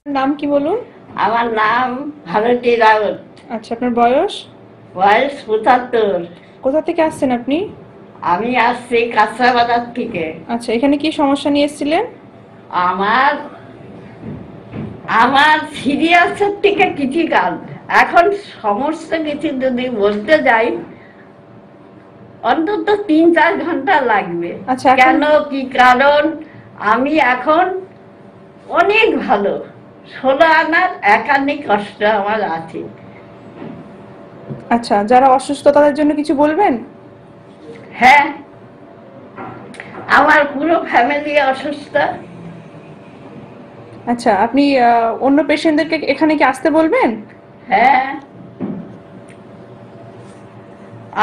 নাম কি বলুন? আমার নাম ভারতী রাউত। আচ্ছা, আপনার বয়স? বয়স ৭৫। কোথা থেকে আসছেন আপনি? আমি আসছি কাঁচরা বাজার থেকে। আচ্ছা, এখানে কি সমস্যা নিয়ে এসেছিলেন? আমার আমার সিরিয়াসের থেকে ক্রিটিক্যাল। এখন সমস্ত কিছু যদি বলতে যাই অন্তত ৩-৪ ঘন্টা লাগবে। আচ্ছা, এখন কেন, কি কারণ? আমি এখন অনেক ভালো। ১৬ আনার ১ আনি কষ্ট আমার আছে। আচ্ছা, যারা অসুস্থ তাদের জন্য কিছু বলবেন? হ্যাঁ, আমার পুরো ফ্যামিলি অসুস্থ। আচ্ছা, আপনি অন্য পেশেন্টদেরকে এখানে কি আসতে বলবেন? হ্যাঁ,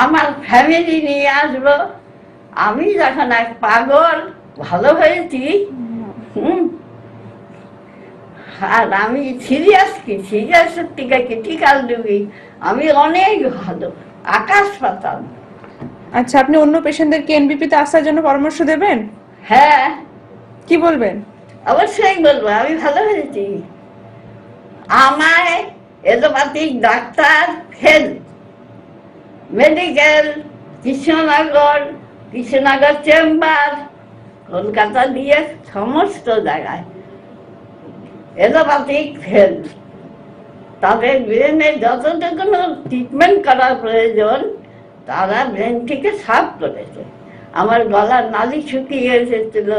আমার ফ্যামিলি নিয়ে আসবো। আমি যখন এক পাগল ভালো হয়েছি, হুম, আর আমি সিরিয়াস কি, সিরিয়াসের থেকে ক্রিটিক্যাল রুগী আমি অনেক ভালো, আকাশ পাতাল। আচ্ছা, আপনি অন্য পেশেন্টদেরকে এনবিপিতে আসার জন্য পরামর্শ দেবেন? হ্যাঁ, কি বলবেন? অবশ্যই বলবো আমি ভালো হয়েছি। আমায় allopathic doctor fail medical, Krishnanagar chamber, Kolkata দিয়ে সমস্ত জায়গায় এলোপ্যাথিক ফেল। তাদের ব্রেনে যতটুকু ট্রিটমেন্ট করার প্রয়োজন তারা ব্রেন থেকে সাফ করেছে। আমার গলার নালি শুকিয়ে এসেছিল,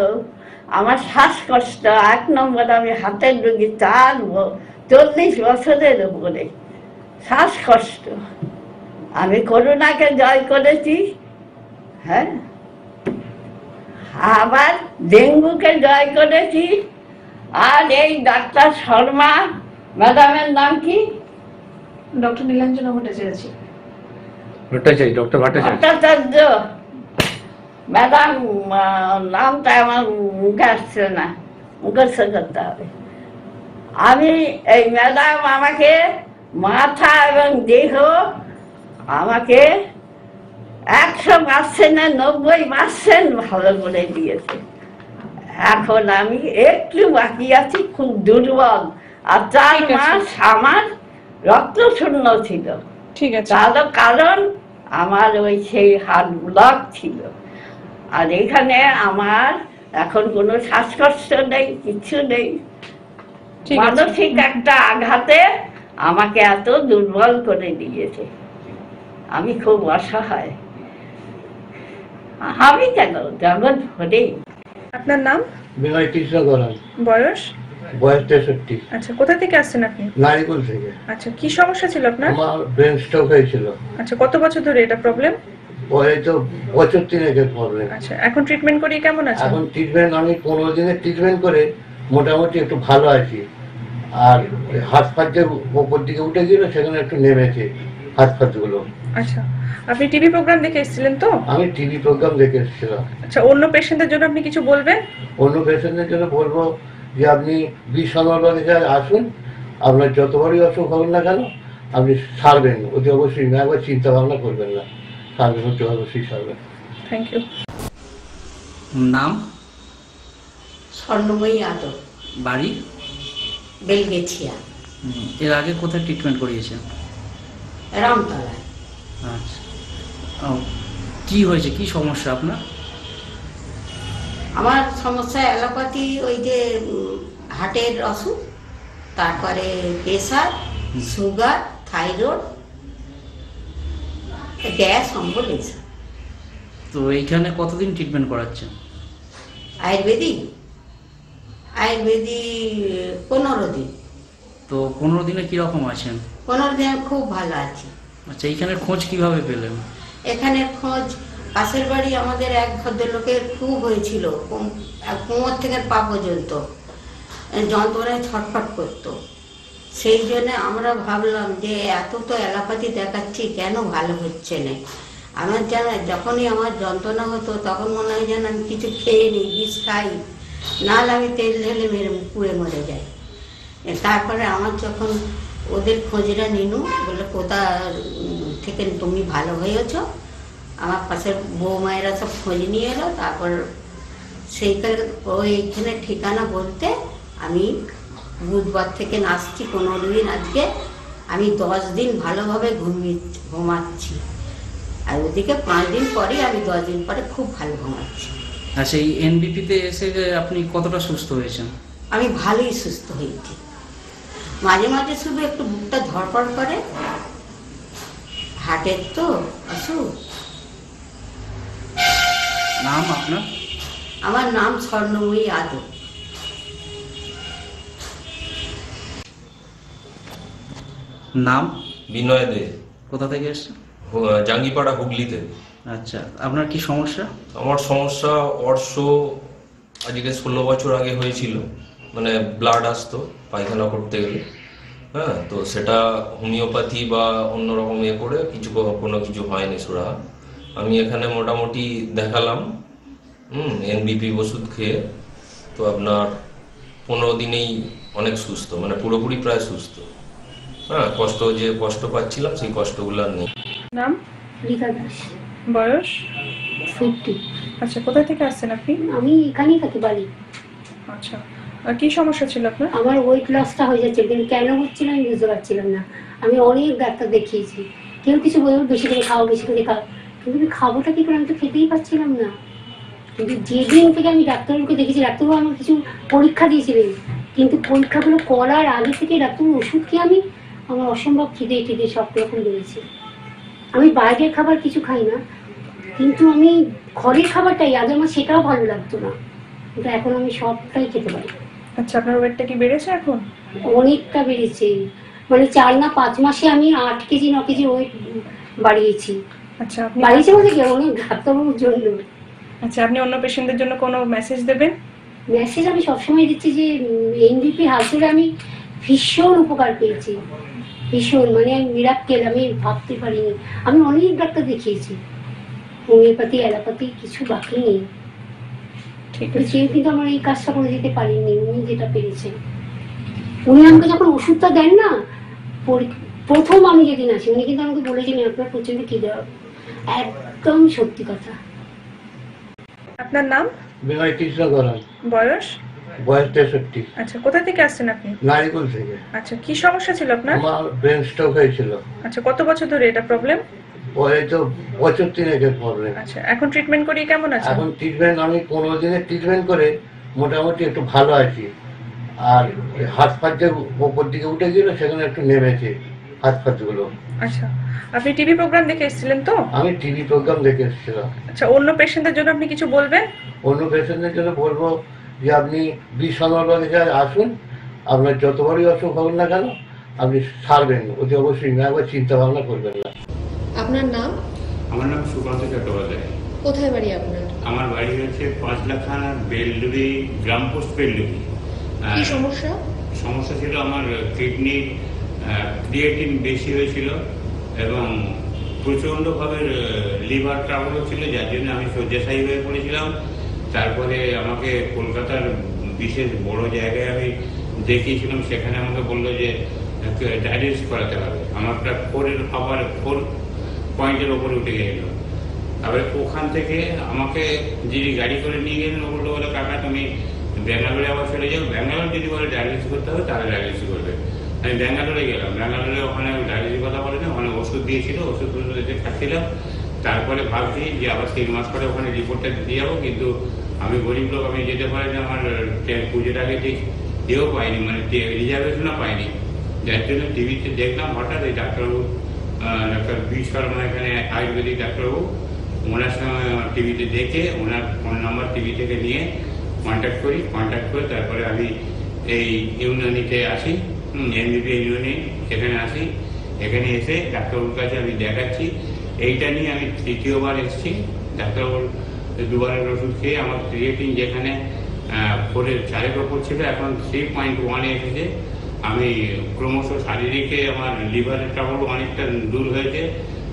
আমার শ্বাসকষ্ট ১ নম্বর, আমি হাতের রোগী ৪-৪০ বছরের উপরে শ্বাসকষ্ট। আমি করোনাকে জয় করেছি, হ্যাঁ, আবার ডেঙ্গুকে জয় করেছি। আর এই ডাক্তার শর্মা ম্যাডামের নাম কি? ডক্টর নীলাঞ্জনা ভট্টাচার্য। ভট্টাচার্য ম্যাডাম, নামটা আমার মুখে আসছে না, মুখস্থ করতে হবে। আমি এই ম্যাডাম আমাকে মাথা এবং দেহ আমাকে ১০০% ৯০% ভালো করে দিয়েছে। এখন আমি একটু বাকি আছি, খুব দুর্বল। আর ৪ ঠিক আছে। মাস আমার রক্ত শূন্য ছিল। ঠিক আছে, তার কারণ আমার ওই সেই হার্ট ব্লক ছিল। আর এখানে আমার এখন কোনো শ্বাসকষ্ট নেই, কিছু নেই। ঠিক আছে। মানসিক একটা আঘাতে আমাকে এত দুর্বল করে দিয়েছে। আমি খুব অসহায়। আমি কেন, জগৎ ভরে। আপনার নাম? বিনয় কৃষ্ণ গড়াই। বয়স? বয়স ৬৩। আচ্ছা, কোথা থেকে আসছেন আপনি? নারিকুল থেকে। আচ্ছা, কি সমস্যা ছিল আপনার? আমার ব্রেন স্ট্রোক হয়েছিল। আচ্ছা, কত বছর ধরে এটা প্রবলেম? পরে তো বছর ৩-এর প্রবলেম। আচ্ছা, এখন ট্রিটমেন্ট করিয়ে কেমন আছেন? এখন ট্রিটমেন্ট আমি ১৫ দিনের ট্রিটমেন্ট করে মোটামুটি একটু ভালো আছি। আর হাত ফাত যে ওপর দিকে উঠে গেল সেখানে একটু নেমেছে হাত ফাতগুলো। আচ্ছা, আপনি টিভি প্রোগ্রাম দেখে এসেছিলেন তো? আমি টিভি প্রোগ্রাম দেখে এসেছিলাম। আচ্ছা, অন্য পেশেন্টদের জন্য আপনি কিছু বলবেন? অন্য পেশেন্টদের জন্য বলবো যে আপনি বিশ্বনগরে আসুন, আপনার যতবারই অসুখ হোক না কেন আপনি সারবেন, অতি অবশ্যই না, একবার চিন্তা ভাবনা করবেন না, সারবেন, অতি অবশ্যই সারবেন। Thank you. নাম? স্বর্ণময়ী আদর, বাড়ি? বেলগেছিয়া, এর আগে কোথায় ট্রিটমেন্ট করিয়েছেন? রামতলায়। আচ্ছা, কি হয়েছে, কি সমস্যা আপনার? আমার সমস্যা অ্যালোপ্যাথি, ওই যে হার্টের অসুখ, তারপরে প্রেশার, সুগার, থাইরয়েড, গ্যাস, অম্বল, এইসব। তো এইখানে কতদিন ট্রিটমেন্ট করাচ্ছেন? আয়ুর্বেদিক 15 দিন। তো 15 দিনে কীরকম আছেন? 15 দিন খুব ভালো আছি। আচ্ছা, এইখানের খোঁজ কিভাবে পেলেন? এখানের খোঁজ, পাশের বাড়ি আমাদের এক ভদ্রলোকের খুব হয়েছিল, কোমর থেকে পা পর্যন্ত যন্ত্রণায় ছটফট করতো। সেই জন্য আমরা ভাবলাম যে এত তো অ্যালোপ্যাথি দেখাচ্ছি, কেন ভালো হচ্ছে না। আমার যখনই আমার যন্ত্রণা হতো তখন মনে হয় যেন আমি কিছু খেয়ে নিই, বিষ খাই, নাহলে আমি তেল ঢেলে পুড়ে মরে যাই। তারপরে আমার যখন ওদের খোঁজটা নিনু, বলে কোথা থেকে তুমি ভালো হয়েছ, আমার পাশের বৌমায়েরা সব খোঁজ নিয়ে এলো। তারপর সেইখানে ওইখানে ঠিকানা বলতে আমি বুধবার থেকে নাচছি 15 দিন। আজকে আমি 10 দিন ভালোভাবে ঘুমাচ্ছি, আর ওদিকে 5 দিন পরে আমি 10 দিন পরে খুব ভালো ঘুমাচ্ছি। আচ্ছা, এই এনবিপিতে এসে আপনি কতটা সুস্থ হয়েছেন? আমি ভালোই সুস্থ হয়েছি। মাঝে মাঝে শুধু একটু বুকটা ধড়ফড় করে, হার্টের তো অসুখ। নাম আপনার? আমার নাম স্বর্ণময়ী আদর। নাম? বিনয় দে। কোথা থেকে এসছেন? জাঙ্গিপাড়া, হুগলিতে। আচ্ছা, আপনার কি সমস্যা? আমার সমস্যা অর্শ আজকে 16 বছর আগে হয়েছিল, মানে ব্লাড আসতো পায়খানা করতে গেলে। হ্যাঁ, তো সেটা হোমিওপ্যাথি বা অন্যরকম করে কোনো কিছু হয়নি সুরা। আমি এখানে মোটামুটি দেখালাম এনবিপি ওষুধ খেয়ে, তো আপনার 15 দিনেই অনেক সুস্থ, মানে পুরোপুরি প্রায় সুস্থ। হ্যাঁ, কষ্ট পাচ্ছিলাম সেই কষ্টগুলো আর নেই। নাম? রিকা দাস। বয়স? 50। আচ্ছা, কোথা থেকে আসছেন আপনি? আমি এখানেই থাকি, বাড়ি। আচ্ছা, আর কি সমস্যা ছিল আপনার? আমার ওয়েট লসটা হয়ে যাচ্ছে, কিন্তু কেন হচ্ছিল আমি বুঝতে পারছিলাম না। আমি অনেক ডাক্তার দেখিয়েছি, কেউ কিছু বলবে বেশি করে খাও, বেশি করে খাও, কিন্তু আমি খাবোটা কি করে, আমি তো খেতেই পারছিলাম না। কিন্তু যেদিন থেকে আমি ডাক্তারবাবুকে দেখেছি, ডাক্তারবাবু আমার কিছু পরীক্ষা দিয়েছিলেন, কিন্তু পরীক্ষাগুলো করার আগে থেকে ডাক্তারবাবু ওষুধ খেয়ে আমার অসম্ভব খিদে সব রকম বেড়েছে। আমি বাইরের খাবার কিছু খাই না, কিন্তু আমি ঘরের খাবারটাই আগে আমার সেটাও ভালো লাগতো না, কিন্তু এখন আমি সবটাই খেতে পারি। আচ্ছা, আপনার ওয়েটটা কি বেড়েছে এখন? অনেকটা বেড়েছে, মানে 4 না 5 মাসে আমি 8 কেজি 9 কেজি ওয়েট বাড়িয়েছি। আচ্ছা, আপনি বাড়িয়েছি বলতে কি, অনেক ডাক্তারবাবুর জন্য। আচ্ছা, আপনি অন্য পেশেন্টদের জন্য কোনো মেসেজ দেবেন? মেসেজ আমি সবসময় দিচ্ছি যে এনবিপি হাত ধরে আমি ভীষণ উপকার পেয়েছি, ভীষণ, মানে আমি মিরাক্কেল, আমি ভাবতে পারিনি। আমি অনেক ডাক্তার দেখিয়েছি, হোমিওপ্যাথি অ্যালোপ্যাথি কিছু বাকি নেই, ঠিক তো আছে। কেউ কিন্তু আমার এই কাজটা করে দিতে পারেননি, উনি যেটা পেরেছেন। উনি আমাকে যখন ওষুধটা দেন না, প্রথম আমি যেদিন আসি উনি কিন্তু আমাকে বলেছিলেন আপনার প্রচন্ড খিদে হবে, একদম সত্যি কথা। আপনার নাম? বিনয় কৃষ্ণ গড়ান। বয়স? বয়স 63। আচ্ছা, কোথা থেকে আসছেন আপনি? নারিকল থেকে। আচ্ছা, কি সমস্যা ছিল আপনার? আমার ব্রেন স্ট্রোক হয়েছিল। আচ্ছা, কত বছর ধরে এটা প্রবলেম? ওই তো বছর 3 প্রবলেম। আচ্ছা, এখন ট্রিটমেন্ট করিয়ে কেমন আছে? এখন ট্রিটমেন্ট আমি 15 দিনের ট্রিটমেন্ট করে মোটামুটি একটু ভালো আছি। আর হাত পা যে উপর দিকে উঠে গেল সেখানে একটু নেমেছে হাত পাগুলো। আচ্ছা, আপনি টিভি প্রোগ্রাম দেখে এসেছিলেন তো? আমি টিভি প্রোগ্রাম দেখে এসেছিলাম। আচ্ছা, অন্য পেশেন্টদের জন্য আপনি কিছু বলবেন? অন্য পেশেন্টদের জন্য বলবো যে আপনি বিশ্বনাথে আসুন, আপনার যতবারই অসুখ হোক না কেন আপনি সারবেন, অতি অবশ্যই একবার চিন্তা ভাবনা করবেন না। আপনার নাম? আমার নাম সুকান্ত চট্টোপাধ্যায়। কোথায় বাড়ি আপনার? আমার বাড়ি হচ্ছে 5 লাখ থানার বেলডুবি, গ্রাম পোস্ট বেলডুবি। কি সমস্যা? সমস্যা ছিল আমার কিডনির ক্রিয়েটিন বেশি হয়েছিল এবং প্রচণ্ডভাবে লিভার ট্রাবল ছিল, যার জন্য আমি শয্যাশায়ী হয়ে পড়েছিলাম। তারপরে আমাকে কলকাতার বিশেষ বড় জায়গায় আমি দেখিয়েছিলাম, সেখানে আমাকে বললো যে ডায়ালিসিস করাতে হবে। আমার প্রায় 4 পয়েন্টের ওপরে উঠে গেল। তারপরে ওখান থেকে আমাকে যিনি গাড়ি করে নিয়ে গেলেন, বললো বলে কাকা তুমি ব্যাঙ্গালোরে আবার চলে যাও, ব্যাঙ্গালোর যদি বলে ডায়ালিসিস করতে হবে তাহলে ডায়ালিসিস করবে। আমি ব্যাঙ্গালোরে গেলাম, ব্যাঙ্গালোরে ওখানে ডায়ালিসিস কথা বলে না, ওখানে ওষুধ দিয়েছিল, ওষুধ দিতে খাচ্ছিলাম। তারপরে ভাবছি যে আবার 3 মাস পরে ওখানে রিপোর্টটা দিয়ে যাবো, কিন্তু আমি গরিব লোক, আমি যেতে পারিনি। আমার পুজোর আগে ঠিক ইয়েও পাইনি, মানে রিজার্ভেশনও পাইনি, যার জন্য টিভিতে দেখলাম হঠাৎ এই ডাক্তারবাবু, ডাক্তার বি শর্মা, এখানে আয়ুর্বেদিক ডাক্তারবাবু, ওনার সঙ্গে টিভিতে দেখে ওনার ফোন নাম্বার টিভি থেকে নিয়ে কন্ট্যাক্ট করে তারপরে আমি এই ইউনানিতে আসি, এনবিপি ইউনানি, এখানে আসি। এখানে এসে ডাক্তারবাবুর কাছে আমি দেখাচ্ছি। এইটা নিয়ে আমি 3য় এসেছি। ডাক্তারবাবুর 2বারের ওষুধ খেয়ে আমার ক্রিয়েটিন যেখানে 4-এর ওপর ছিল, এখন 3.1 এসেছে। আমি ক্রমশ শারীরিক আমার লিভারের ট্রাবল অনেকটা দূর হয়েছে।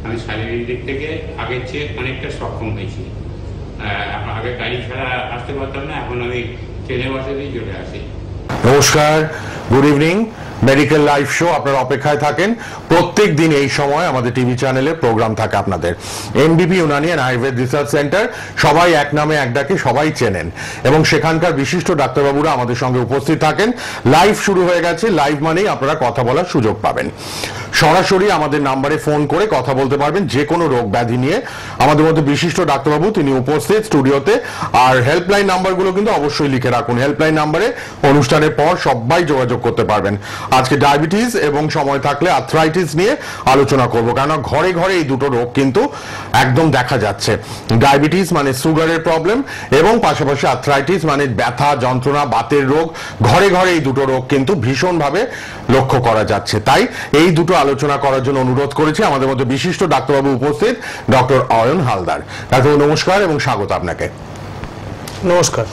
আমি শারীরিক দিক থেকে আগের চেয়ে অনেকটা সক্ষম হয়েছি। আগে গাড়ি ছাড়া আসতে পারতাম না, এখন আমি ট্রেনে বসে দিয়ে চলে আসি। নমস্কার, good evening. Medical live show আপনারা অপেক্ষায় থাকেন। প্রত্যেক দিন এই সময় আমাদের টিভি চ্যানেলে প্রোগ্রাম থাকে আপনাদের। এনবিপি Unani and Ayurveda research centre, সবাই এক নামে এক ডাকে সবাই চেনেন, এবং সেখানকার বিশিষ্ট ডাক্তারবাবুরা আমাদের সঙ্গে উপস্থিত থাকেন। লাইভ শুরু হয়ে গেছে, লাইভ মানেই আপনারা কথা বলার সুযোগ পাবেন। সরাসরি আমাদের নাম্বারে ফোন করে কথা বলতে পারবেন যে কোনো রোগ ব্যাধি নিয়ে। আমাদের মধ্যে বিশিষ্ট ডাক্তারবাবু তিনি উপস্থিত স্টুডিওতে। আর হেল্পলাইন নাম্বারগুলো কিন্তু অবশ্যই লিখে রাখুন, হেল্পলাইন নাম্বারে অনুষ্ঠানের পর সবাই যোগাযোগ করতে পারবেন। আজকে ডায়াবেটিস এবং সময় থাকলে আর্থ্রাইটিস নিয়ে আলোচনা করব, কারণ ঘরে ঘরে এই দুটো রোগ কিন্তু একদম দেখা যাচ্ছে। ডায়াবেটিস মানে সুগারের প্রবলেম, এবং পাশাপাশি আর্থ্রাইটিস মানে ব্যথা যন্ত্রণা বাতের রোগ। ঘরে ঘরে এই দুটো রোগ কিন্তু ভীষণভাবে লক্ষ্য করা যাচ্ছে। তাই এই দুটো আলোচনা করার জন্য অনুরোধ করেছি। আমাদের মধ্যে বিশিষ্ট ডাক্তারবাবু উপস্থিত, ডক্টর অয়ন হালদার। ডাক্তারবাবু নমস্কার এবং স্বাগত আপনাকে। নমস্কার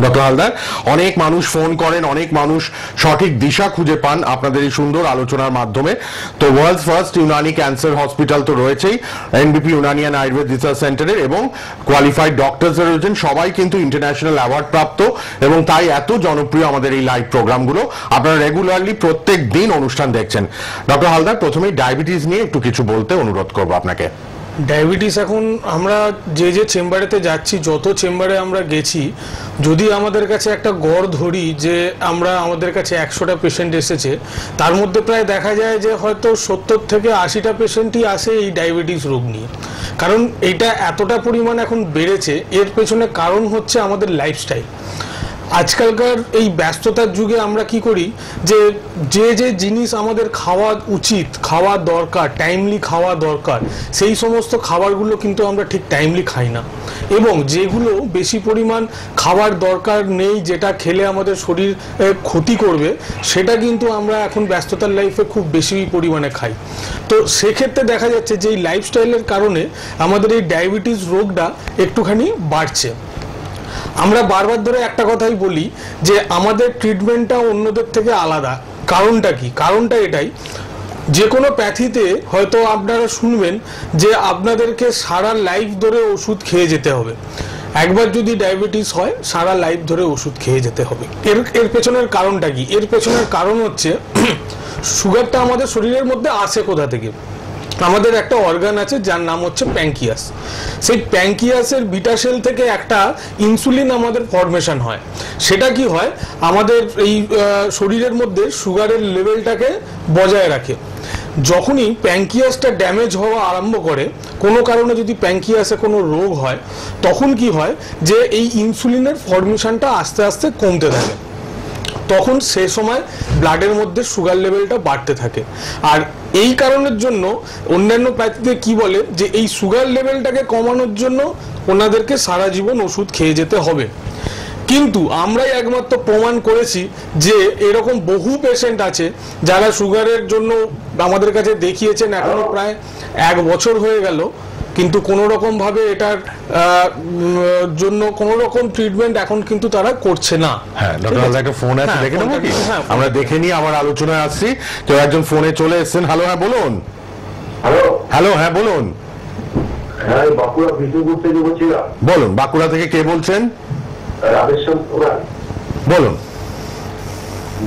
ডক্টর হালদার, অনেক মানুষ ফোন করেন, অনেক মানুষ সঠিক দিশা খুঁজে পান আপনাদের এই সুন্দর আলোচনার মাধ্যমে। তো world's first Unani cancer hospital তো রয়েছেই, NBP Unani and Ayurveda research সেন্টারের, এবং কোয়ালিফাইড ডক্টরস রয়েছেন, সবাই কিন্তু ইন্টারন্যাশনাল অ্যাওয়ার্ড প্রাপ্ত, এবং তাই এত জনপ্রিয় আমাদের এই লাইভ প্রোগ্রামগুলো। আপনারা রেগুলারলি প্রত্যেক দিন অনুষ্ঠান দেখছেন। ডক্টর হালদার, প্রথমেই ডায়াবেটিস নিয়ে একটু কিছু বলতে অনুরোধ করবো আপনাকে। ডায়াবেটিস এখন আমরা যে যে চেম্বারেতে যাচ্ছি, যত চেম্বারে আমরা গেছি, যদি আমাদের কাছে একটা গড় ধরি যে আমাদের কাছে 100টা পেশেন্ট এসেছে, তার মধ্যে প্রায় দেখা যায় যে হয়তো 70 থেকে 80টা পেশেন্টই আসে এই ডায়াবেটিস রোগ নিয়ে। কারণ এটা এতটা পরিমাণ এখন বেড়েছে, এর পেছনে কারণ হচ্ছে আমাদের লাইফস্টাইল। আজকালকার এই ব্যস্ততার যুগে আমরা কি করি, যে যে জিনিস আমাদের খাওয়া উচিত, খাওয়া দরকার, টাইমলি খাওয়া দরকার, সেই সমস্ত খাবারগুলো কিন্তু আমরা ঠিক টাইমলি খাই না, এবং যেগুলো বেশি পরিমাণ খাবার দরকার নেই, যেটা খেলে আমাদের শরীর ক্ষতি করবে, সেটা কিন্তু আমরা এখন ব্যস্ততার লাইফে খুব বেশি পরিমাণে খাই। তো সেক্ষেত্রে দেখা যাচ্ছে যে এই লাইফস্টাইলের কারণে আমাদের এই ডায়াবেটিস রোগটা একটুখানি বাড়ছে। আমরা বারবার ধরে একটা কথাই বলি যে আমাদের ট্রিটমেন্টটা অন্যদের থেকে আলাদা। কারণটা কি? কারণটা এটাই, যে কোনো প্যাথিতে হয়তো আপনারা শুনবেন যে আপনাদেরকে সারা লাইফ ধরে ওষুধ খেয়ে যেতে হবে। একবার যদি ডায়াবেটিস হয়, সারা লাইফ ধরে ওষুধ খেয়ে যেতে হবে। এর পেছনের কারণটা কি? এর পেছনের কারণ হচ্ছে সুগারটা আমাদের শরীরের মধ্যে আসে কোথা থেকে? আমাদের একটা অর্গান আছে যার নাম হচ্ছে প্যাঙ্কিয়াস। সেই প্যাঙ্কিয়াসের বিটা সেল থেকে একটা ইনসুলিন আমাদের ফর্মেশন হয়। সেটা কি হয়, আমাদের এই শরীরের মধ্যে সুগারের লেভেলটাকে বজায় রাখে। যখনই প্যাঙ্কিয়াসটা ড্যামেজ হওয়া আরম্ভ করে, কোনো কারণে যদি প্যাঙ্কিয়াসে কোনো রোগ হয়, তখন কি হয় যে এই ইনসুলিনের ফর্মেশনটা আস্তে আস্তে কমতে থাকে। তখন সে সময় ব্লাডের মধ্যে সুগার লেভেলটা বাড়তে থাকে। আর এই কারণের জন্য অন্যান্য প্যাথিতে কি বলে যে এই সুগার লেভেলটাকে কমানোর জন্য ওনাদেরকে সারা জীবন ওষুধ খেয়ে যেতে হবে। কিন্তু আমরাই একমাত্র প্রমাণ করেছি যে এরকম বহু পেশেন্ট আছে যারা সুগারের জন্য আমাদের কাছে দেখিয়েছেন, এখনো প্রায় 1 বছর হয়ে গেল, কিন্তু কোনো রকম ভাবে এটার জন্য কোনো রকম ট্রিটমেন্ট এখন কিন্তু তারা করছে না। হ্যাঁ, ডক্টর হালদার একটা ফোন আছে, দেখে নেবো কি? আমরা দেখে নিয়ে আবার আলোচনায় আসছি। কেউ একজন ফোনে চলে এসেছেন। হ্যালো, হ্যাঁ বলুন। হ্যালো, হ্যাঁ বলুন। হ্যাঁ, বাঁকুড়া বিষ্ণুপুর থেকে বলছিলাম। বলুন, বাঁকুড়া থেকে কে বলছেন? বলুন।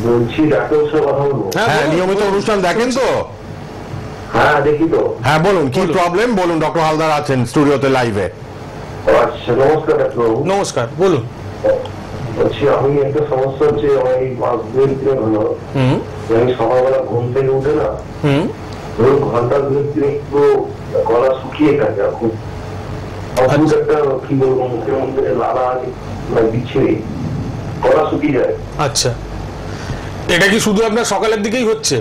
বলছি ডাক্তার সাহেব কথা বলবো? হ্যাঁ, নিয়মিত অনুষ্ঠান দেখেন তো? হ্যাঁ, দেখি তো। হ্যাঁ বলুন, কি প্রবলেম বলুন। ডক্টর হালদার আছেন স্টুডিওতে লাইভে। আচ্ছা, নমস্কার ডাক্তারবাবু। নমস্কার, বলুন। বলছি আমি একটা সমস্যা হচ্ছে, আমার এই 2 দিন হলো আমি সকালবেলা ঘুম থেকে উঠে না, ধরুন ঘন্টা 2 একটু গলা শুকিয়ে থাকে, খুব অদ্ভুত একটা কি বলবো, মুখের মধ্যে লালা বিচ্ছিরি গলা শুকিয়ে যায়। আচ্ছা, এটা কি শুধু আপনার সকালের দিকেই হচ্ছে?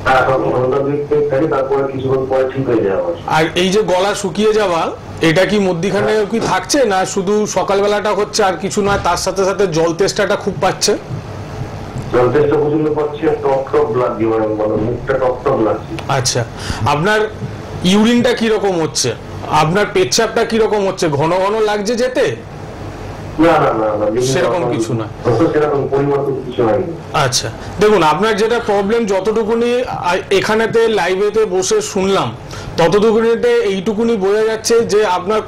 হ্যাঁ, ঘন্টা 2 থাকে, তারপরে কিছুক্ষণ পরে ঠিক হয়ে যায়। আর এই যে গলা শুকিয়ে যাওয়া, এটা কি মধ্যখানে কি থাকছে, না শুধু সকালবেলাটা হচ্ছে আর কিছু নয়, তার সাথে সাথে জল তেষ্টাটা খুব পাচ্ছে? জল তেষ্টা পর্যন্ত পাচ্ছে, টক টক লাগছে, মানে মুখটা টক টক লাগছে। আচ্ছা, আপনার ইউরিনটা কিরকম হচ্ছে? আপনার পেচ্ছাপটা কিরকম হচ্ছে? ঘন ঘন লাগছে যেতে? না না না, সেরকম কিছু না। সেরকম পরিবর্তন কিছু নাই। আচ্ছা, দেখুন আপনার যেটা প্রবলেম, যতটুকুনি এখানেতে লাইভেতে বসে শুনলাম, ততটুকুনিতে এইটুকুনি বোঝা যাচ্ছে যে আপনার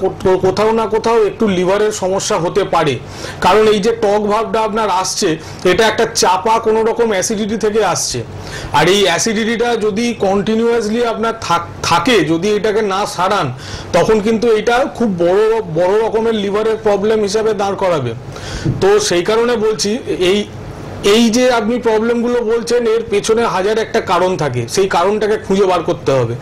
কোথাও না কোথাও একটু লিভারের সমস্যা হতে পারে, কারণ এই যে টক ভাবটা আপনার আসছে এটা একটা চাপা কোনো রকম অ্যাসিডিটি থেকে আসছে। আর এই অ্যাসিডিটিটা যদি কন্টিনিউয়াসলি আপনার থাকে, যদি এটাকে না সারান, তখন কিন্তু এটা খুব বড় রকমের লিভারের প্রবলেম হিসাবে দাঁড় করাবে। তো সেই কারণে বলছি এই যে আপনি প্রবলেমগুলো বলছেন এর পেছনে হাজার একটা কারণ থাকে, সেই কারণটাকে খুঁজে বার করতে হবে।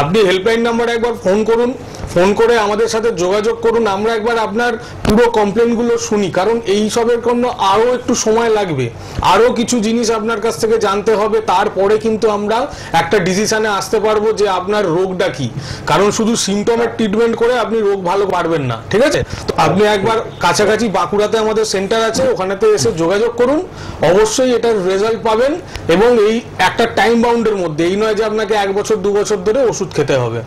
আপনি হেল্পলাইন নাম্বারে একবার ফোন করুন, ফোন করে আমাদের সাথে যোগাযোগ করুন, আমরা একবার আপনার পুরো কমপ্লেনগুলো শুনি, কারণ এই সবের জন্য আরও একটু সময় লাগবে, আরও কিছু জিনিস আপনার কাছ থেকে জানতে হবে, তারপরে কিন্তু আমরা একটা ডিসিশনে আসতে পারবো যে আপনার রোগটা কি। কারণ শুধু সিমটমের ট্রিটমেন্ট করে আপনি রোগ ভালো পারবেন না, ঠিক আছে? তো আপনি একবার কাছাকাছি বাঁকুড়াতে আমাদের সেন্টার আছে, ওখানেতে এসে যোগাযোগ করুন, অবশ্যই এটার রেজাল্ট পাবেন। এবং এই একটা টাইম বাউন্ডের মধ্যে, এই নয় যে আপনাকে 1 বছর 2 বছর ধরে ওষুধ খেতে হবে।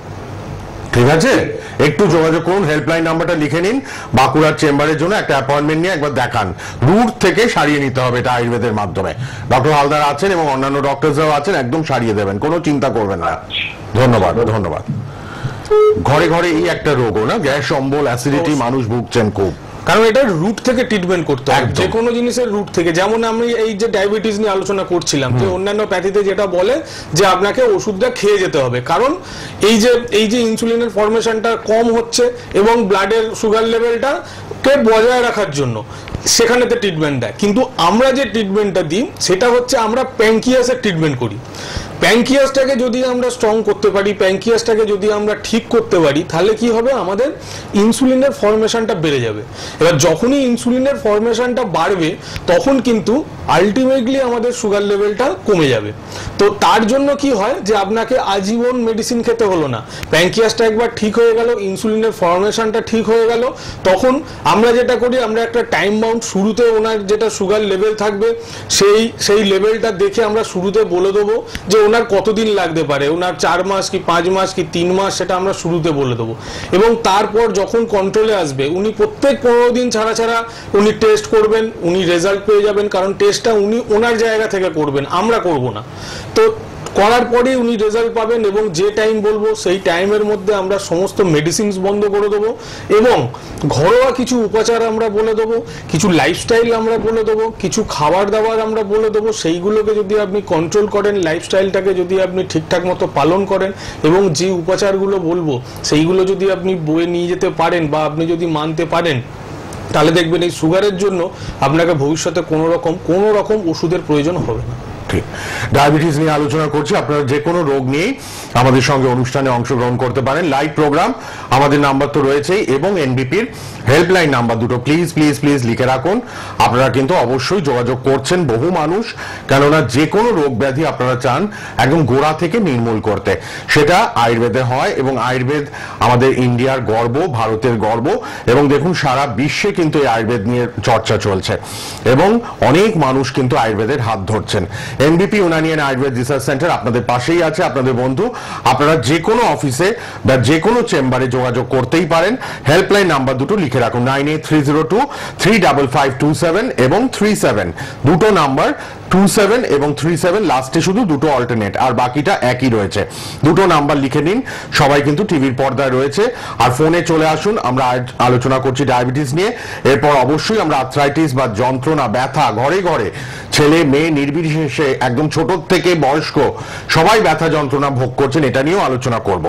ঠিক আছে, একটু যোগাযোগ করুন, হেল্পলাইন নাম্বারটা লিখে নিন, বাঁকুড়ার চেম্বারের জন্য একটা অ্যাপয়েন্টমেন্ট নিয়ে একবার দেখান। রুট থেকে সারিয়ে নিতে হবে এটা আয়ুর্বেদের মাধ্যমে। ডক্টর হালদার আছেন এবং অন্যান্য ডক্টররাও আছেন, একদম সারিয়ে দেবেন, কোনো চিন্তা করবেন না। ধন্যবাদ ধন্যবাদ। ঘরে ঘরে এই একটা রোগও না, গ্যাস অম্বল অ্যাসিডিটি মানুষ ভুগছেন খুব, কারণ এটা রুট থেকে ট্রিটমেন্ট করতে হবে, যে কোনো জিনিসের রুট থেকে। যেমন আমি এই যে ডায়াবেটিস নিয়ে আলোচনা করছিলাম, যে অন্যান্য প্যাথিতে যেটা বলে যে আপনাকে ওষুধটা খেয়ে যেতে হবে, কারণ এই যে ইনসুলিনের ফরমেশনটা কম হচ্ছে এবং ব্লাডের সুগার লেভেলটাকে বজায় রাখার জন্য সেখানেতে ট্রিটমেন্ট দেয়। কিন্তু আমরা যে ট্রিটমেন্টটা দিই সেটা হচ্ছে আমরা প্যাঙ্কিয়াসের ট্রিটমেন্ট করি। প্যাঙ্কিয়াসটাকে যদি আমরা স্ট্রং করতে পারি, প্যাঙ্কিয়াসটাকে যদি আমরা ঠিক করতে পারি, তাহলে কি হবে, আমাদের ইনসুলিনের ফরমেশনটা বেড়ে যাবে। এবার যখনই ইনসুলিনের ফরমেশনটা বাড়বে তখন কিন্তু আলটিমেটলি আমাদের সুগার লেভেলটা কমে যাবে। তো তার জন্য কি হয় যে আপনাকে আজীবন মেডিসিন খেতে হলো না, প্যাঙ্কিয়াসটা একবার ঠিক হয়ে গেল, ইনসুলিনের ফরমেশনটা ঠিক হয়ে গেল, তখন আমরা যেটা করি, আমরা একটা টাইম বাউন্ড শুরুতে ওনার যেটা সুগার লেভেল থাকবে সেই লেভেলটা দেখে আমরা শুরুতে বলে দেবো যে ওনার কতদিন লাগতে পারে, ওনার 4 মাস কি 5 মাস কি 3 মাস, সেটা আমরা শুরুতে বলে দেবো। এবং তারপর যখন কন্ট্রোলে আসবে, উনি প্রত্যেক 15 দিন ছাড়া উনি টেস্ট করবেন, উনি রেজাল্ট পেয়ে যাবেন, কারণ টেস্টটা উনি ওনার জায়গা থেকে করবেন, আমরা করব না। তো করার পরে উনি রেজাল্ট পাবেন এবং যে টাইম বলবো সেই টাইমের মধ্যে আমরা সমস্ত মেডিসিনস বন্ধ করে দেবো এবং ঘরোয়া কিছু উপচার আমরা বলে দেবো, কিছু লাইফস্টাইল আমরা বলে দেবো, কিছু খাবার দাবার আমরা বলে দেবো। সেইগুলোকে যদি আপনি কন্ট্রোল করেন, লাইফস্টাইলটাকে যদি আপনি ঠিকঠাক মতো পালন করেন এবং যে উপচারগুলো বলবো সেইগুলো যদি আপনি বয়ে নিয়ে যেতে পারেন বা আপনি যদি মানতে পারেন, তাহলে দেখবেন এই সুগারের জন্য আপনাকে ভবিষ্যতে কোনো রকম ওষুধের প্রয়োজন হবে না। ঠিক, ডায়াবেটিস নিয়ে আলোচনা করছি। আপনারা যে কোনো রোগ নিয়ে আমাদের সঙ্গে অনুষ্ঠানে অংশগ্রহণ করতে পারেন। লাইভ প্রোগ্রাম, আমাদের নাম্বার তো রয়েছেই এবং এনবিপির হেল্পলাইন নাম্বার দুটো প্লিজ প্লিজ প্লিজ লিখে রাখুন। আপনারা কিন্তু অবশ্যই যোগাযোগ করছেন বহু মানুষ, কেননা যে কোনো রোগ ব্যাধি আপনারা চান একদম গোড়া থেকে নির্মূল করতে, সেটা আয়ুর্বেদে হয় এবং আয়ুর্বেদ আমাদের ইন্ডিয়ার গর্ব, ভারতের গর্ব। এবং দেখুন সারা বিশ্বে কিন্তু এই আয়ুর্বেদ নিয়ে চর্চা চলছে এবং অনেক মানুষ কিন্তু আয়ুর্বেদের হাত ধরছেন। এনবিপি Unani and Ayurveda research centre আপনাদের পাশেই আছে, আপনাদের বন্ধু। আপনারা যে কোনো অফিসে বা যে কোনো চেম্বারে যোগাযোগ করতেই পারেন। হেল্পলাইন নাম্বার দুটো লিখে রাখুন, 9830235527 এবং 37, দুটো নাম্বার 27 এবং 37, লাস্টে শুধু দুটো অল্টারনেট, আর বাকিটা একই রয়েছে। দুটো নাম্বার লিখে নিন। সবাই কিন্তু টিভির পর্দায় রয়েছে, আর ফোনে চলে আসুন। আমরা আলোচনা করছি ডায়াবেটিস নিয়ে, এরপর অবশ্যই আমরা আর্থ্রাইটিস বা যন্ত্রণা, ব্যথা, ঘরে ঘরে ছেলে মেয়ে নির্বিশেষে একদম ছোট থেকে বয়স্ক সবাই ব্যথা যন্ত্রণা ভোগ করছেন, এটা নিয়েও আলোচনা করব।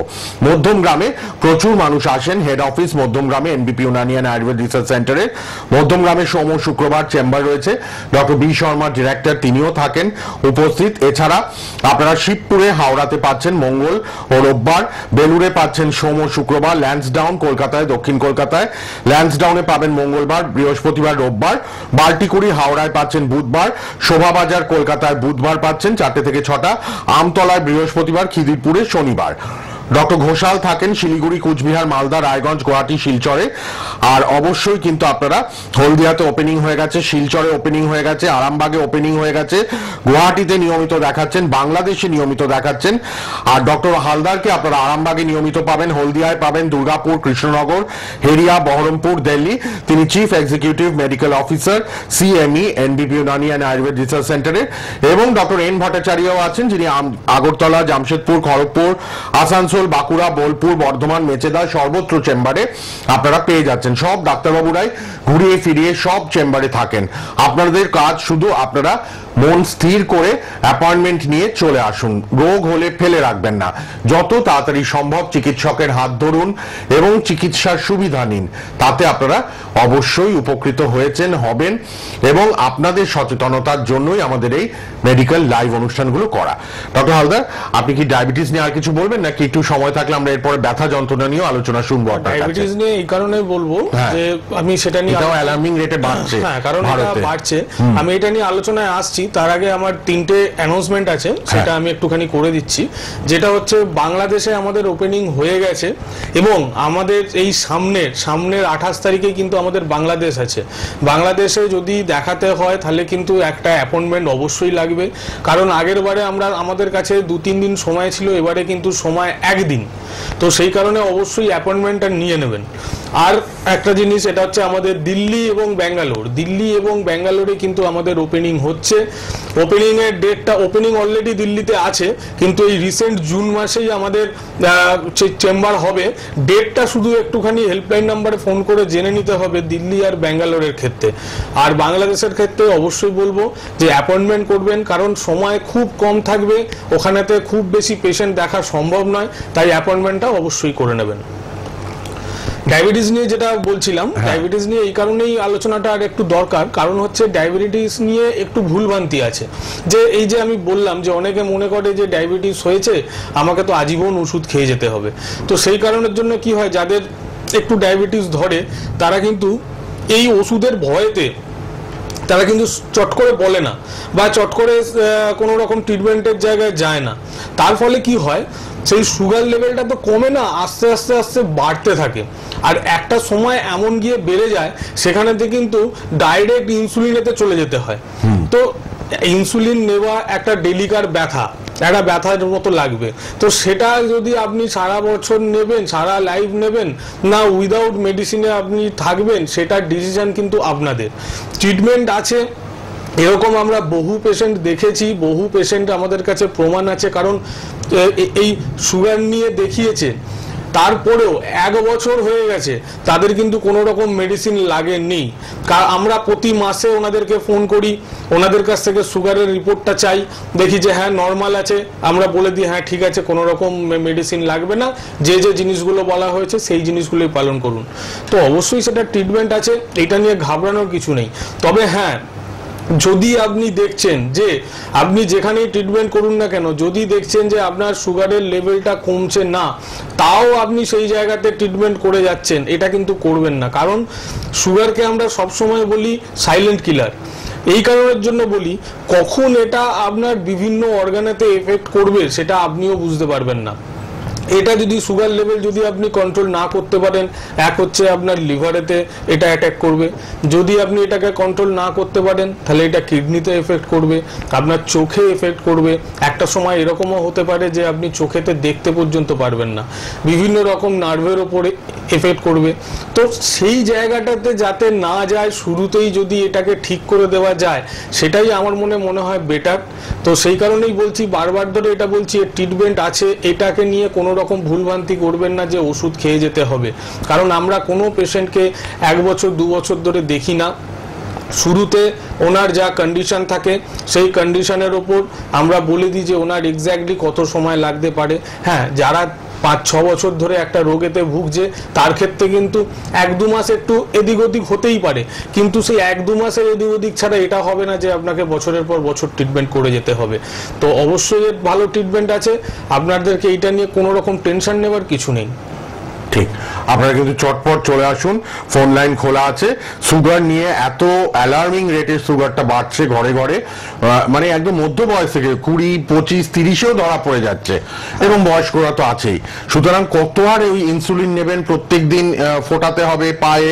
মধ্যম গ্রামে প্রচুর মানুষ আসেন, হেড অফিস মধ্যম গ্রামে এনবিপি ইউনানি অ্যান্ড আয়ুর্বেদ রিসার্চ সেন্টারের। মধ্যম গ্রামে সোম ও শুক্রবার চেম্বার রয়েছে, ডক্টর বি শর্মা ডিরেক্টর, তিনিও থাকেন উপস্থিত। এছাড়া আপনারা শিবপুরে, হাওড়াতে পাচ্ছেন মঙ্গল ও রোববার, বেলুড়ে পাচ্ছেন সোম ও শুক্রবার, ল্যান্সডাউন কলকাতায়, দক্ষিণ কলকাতায় ল্যান্সডাউনে পাবেন মঙ্গলবার, বৃহস্পতিবার, রোববার, বাল্টিকুড়ি হাওড়ায় পাচ্ছেন বুধবার, শোভাবাজার কলকাতায় বুধবার পাচ্ছেন 4টে থেকে 6টা, আমতলায় বৃহস্পতিবার, খিদিরপুরে শনিবার। ডক্টর ঘোষাল থাকেন শিলিগুড়ি, কুচবিহার, মালদা, রায়গঞ্জ, গুয়াহাটি, শিলচরে। আর অবশ্যই কিন্তু আপনারা হলদিয়াতে ওপেনিং হয়ে গেছে, শিলচরে ওপেনিং হয়ে গেছে, আরামবাগে ওপেনিং হয়ে গেছে, গুয়াহাটিতে নিয়মিত দেখাচ্ছেন, বাংলাদেশে নিয়মিত দেখাচ্ছেন। আর ডক্টর হালদারকে আপনারা আরামবাগে নিয়মিত পাবেন, হলদিয়ায় পাবেন, দুর্গাপুর, কৃষ্ণনগর, হেরিয়া, বহরমপুর, দিল্লি। তিনি chief executive medical officer, CME, এনবিপি Unani and Ayurveda research সেন্টারের। এবং ডক্টর এন ভট্টাচার্যও আছেন, যিনি আগরতলা, জামশেদপুর, খড়গপুর, আসানসোল, আসানসোল, বাঁকুড়া, বোলপুর, বর্ধমান, মেচেদা সর্বত্র চেম্বারে আপনারা পেয়ে যাচ্ছেন। সব ডাক্তারবাবুরাই ঘুরিয়ে ফিরিয়ে সব চেম্বারে থাকেন। আপনাদের কাজ শুধু আপনারা মন স্থির করে অ্যাপয়েন্টমেন্ট নিয়ে চলে আসুন। রোগ হলে ফেলে রাখবেন না, যত তাড়াতাড়ি সম্ভব চিকিৎসকের হাত ধরুন এবং চিকিৎসার সুবিধা নিন। তাতে আপনারা অবশ্যই উপকৃত হয়েছেন, হবেন, এবং আপনাদের সচেতনতার জন্যই আমাদের এই মেডিকেল লাইভ অনুষ্ঠানগুলো করা। ডক্টর হালদার, আপনি কি ডায়াবেটিস নিয়ে আর কিছু বলবেন নাকি একটু সময় থাকলে আমরা এরপরে ব্যথা যন্ত্রণা নিয়ে আলোচনা শুনবো? ডায়াবেটিস নিয়ে এই কারণে বলবো যে আমি সেটা নিয়ে অ্যালার্মিং রেটে বাড়ছে, হ্যাঁ কারণ এটা বাড়ছে, আমি এটা নিয়ে আলোচনায় আসছি। তার আগে আমার 3টে অ্যানাউন্সমেন্ট আছে, সেটা আমি একটুখানি করে দিচ্ছি। যেটা হচ্ছে বাংলাদেশে আমাদের ওপেনিং হয়ে গেছে এবং আমাদের এই সামনের 28 তারিখে কিন্তু আমাদের বাংলাদেশ আছে। বাংলাদেশে যদি দেখাতে হয় তাহলে কিন্তু একটা অ্যাপয়েন্টমেন্ট অবশ্যই লাগবে, কারণ আগের বারে আমাদের কাছে 2-3 দিন সময় ছিল, এবারে কিন্তু সময় 1 দিন। তো সেই কারণে অবশ্যই অ্যাপয়েন্টমেন্টটা নিয়ে নেবেন। আর একটা জিনিস, এটা হচ্ছে আমাদের দিল্লি এবং ব্যাঙ্গালোরে কিন্তু আমাদের ওপেনিং হচ্ছে। ওপেনিং এর ডেটটা, ওপেনিং অলরেডি দিল্লিতে আছে, কিন্তু এই রিসেন্ট জুন মাসেই আমাদের চেম্বার হবে। ডেটটা শুধু একটুখানি হেল্পলাইন নাম্বারে ফোন করে জেনে নিতে হবে দিল্লি আর ব্যাঙ্গালোরের ক্ষেত্রে। আর বাংলাদেশের ক্ষেত্রে অবশ্যই বলবো যে অ্যাপয়েন্টমেন্ট করবেন, কারণ সময় খুব কম থাকবে, ওখানেতে খুব বেশি পেশেন্ট দেখা সম্ভব নয়, তাই অ্যাপয়েন্টমেন্টটা অবশ্যই করে নেবেন। ডায়াবেটিস নিয়ে যেটা বলছিলাম, ডায়াবেটিস নিয়ে এই কারণেই আলোচনাটা আর একটু দরকার, কারণ হচ্ছে ডায়াবেটিস নিয়ে একটু ভুলভ্রান্তি আছে। যে এই যে আমি বললাম যে অনেকে মনে করে যে ডায়াবেটিস হয়েছে আমাকে তো আজীবন ওষুধ খেয়ে যেতে হবে। তো সেই কারণের জন্য কি হয়, যাদের একটু ডায়াবেটিস ধরে তারা কিন্তু এই ওষুধের ভয়েতে তারা কিন্তু চট করে বলে না বা চট করে কোনো রকম ট্রিটমেন্টের জায়গায় যায় না। তার ফলে কি হয়, সেই সুগার লেভেলটা তো কমে না, আস্তে আস্তে আস্তে বাড়তে থাকে। আর একটা সময় এমন গিয়ে বেড়ে যায় সেখানেতে কিন্তু ডাইরেক্ট ইনসুলিনেতে চলে যেতে হয়। তো ইনসুলিন নেওয়া একটা ডেলিকার একটা ব্যথার মতো লাগবে। তো সেটা যদি আপনি সারা বছর নেবেন, সারা লাইফ নেবেন না উইদাউট মেডিসিনে আপনি থাকবেন, সেটার ডিসিশন কিন্তু আপনাদের। ট্রিটমেন্ট আছে, এরকম আমরা বহু পেশেন্ট দেখেছি, বহু পেশেন্ট আমাদের কাছে প্রমাণ আছে, কারণ এই সুগার নিয়ে দেখিয়েছে, তারপরেও 1 বছর হয়ে গেছে তাদের কিন্তু কোনো রকম মেডিসিন লাগেনি। আমরা প্রতি মাসে ওনাদেরকে ফোন করি, ওনাদের কাছ থেকে সুগারের রিপোর্টটা চাই, দেখি যে হ্যাঁ নর্মাল আছে, আমরা বলে দিই হ্যাঁ ঠিক আছে, কোনো রকম মেডিসিন লাগবে না, যে জিনিসগুলো বলা হয়েছে সেই জিনিসগুলোই পালন করুন। তো অবশ্যই সেটা ট্রিটমেন্ট আছে, এটা নিয়ে ঘাবড়ানোর কিছু নেই। তবে হ্যাঁ, যদি আপনি দেখছেন যে আপনি যেখানেই ট্রিটমেন্ট করুন না কেন, যদি দেখছেন যে আপনার সুগারের লেভেলটা কমছে না, তাও আপনি সেই জায়গাতে ট্রিটমেন্ট করে যাচ্ছেন, এটা কিন্তু করবেন না। কারণ সুগারকে আমরা সবসময় বলি সাইলেন্ট কিলার। এই কারণের জন্য বলি, কখন এটা আপনার বিভিন্ন অর্গানেতে এফেক্ট করবে সেটা আপনিও বুঝতে পারবেন না। এটা যদি সুগার লেভেল যদি আপনি কন্ট্রোল না করতে পারেন, এক হচ্ছে আপনার লিভারেতে এটা অ্যাটাক করবে, যদি আপনি এটাকে কন্ট্রোল না করতে পারেন তাহলে এটা কিডনিতে এফেক্ট করবে, আপনার চোখে এফেক্ট করবে। একটা সময় এরকমও হতে পারে যে আপনি চোখেতে দেখতে পর্যন্ত পারবেন না, বিভিন্ন রকম নার্ভের ওপরে এফেক্ট করবে। তো সেই জায়গাটাতে যাতে না যায়, শুরুতেই যদি এটাকে ঠিক করে দেওয়া যায় সেটাই আমার মনে হয় বেটার। তো সেই কারণেই বলছি, বারবার ধরে এটা বলছি, এর ট্রিটমেন্ট আছে, এটাকে নিয়ে কোনো রকম ভুলভ্রান্তি করবেন না যে ওষুধ খেয়ে যেতে হবে। কারণ আমরা কোনো পেশেন্টকে 1 বছর 2 বছর ধরে দেখি না। শুরুতে ওনার যা কন্ডিশন থাকে সেই কন্ডিশনের ওপর আমরা বলে দিই যে ওনার এক্স্যাক্টলি কত সময় লাগতে পারে। হ্যাঁ, যারা 5-6 বছর ধরে একটা রোগেতে ভুগছে তার ক্ষেত্রে কিন্তু 1-2 মাস একটু এদিক ওদিক হতেই পারে, কিন্তু সেই 1-2 মাসের এদিক ওদিক ছাড়া এটা হবে না যে আপনাকে বছরের পর বছর ট্রিটমেন্ট করে যেতে হবে। তো অবশ্যই এর ভালো ট্রিটমেন্ট আছে, আপনাদেরকে এইটা নিয়ে কোনো রকম টেনশন নেওয়ার কিছু নেই। ঠিক, আপনারা কিন্তু চটপট চলে আসুন, ফোন লাইন খোলা আছে। সুগার নিয়ে এত অ্যালার্মিং রেটে সুগারটা বাড়ছে ঘরে ঘরে, মানে একদম মধ্য বয়স থেকে 20, 25, 30-এও ধরা পড়ে যাচ্ছে, এবং বয়স্করা তো আছেই। সুতরাং কত আর ওই ইনসুলিন নেবেন, প্রত্যেক দিন ফোটাতে হবে পায়ে,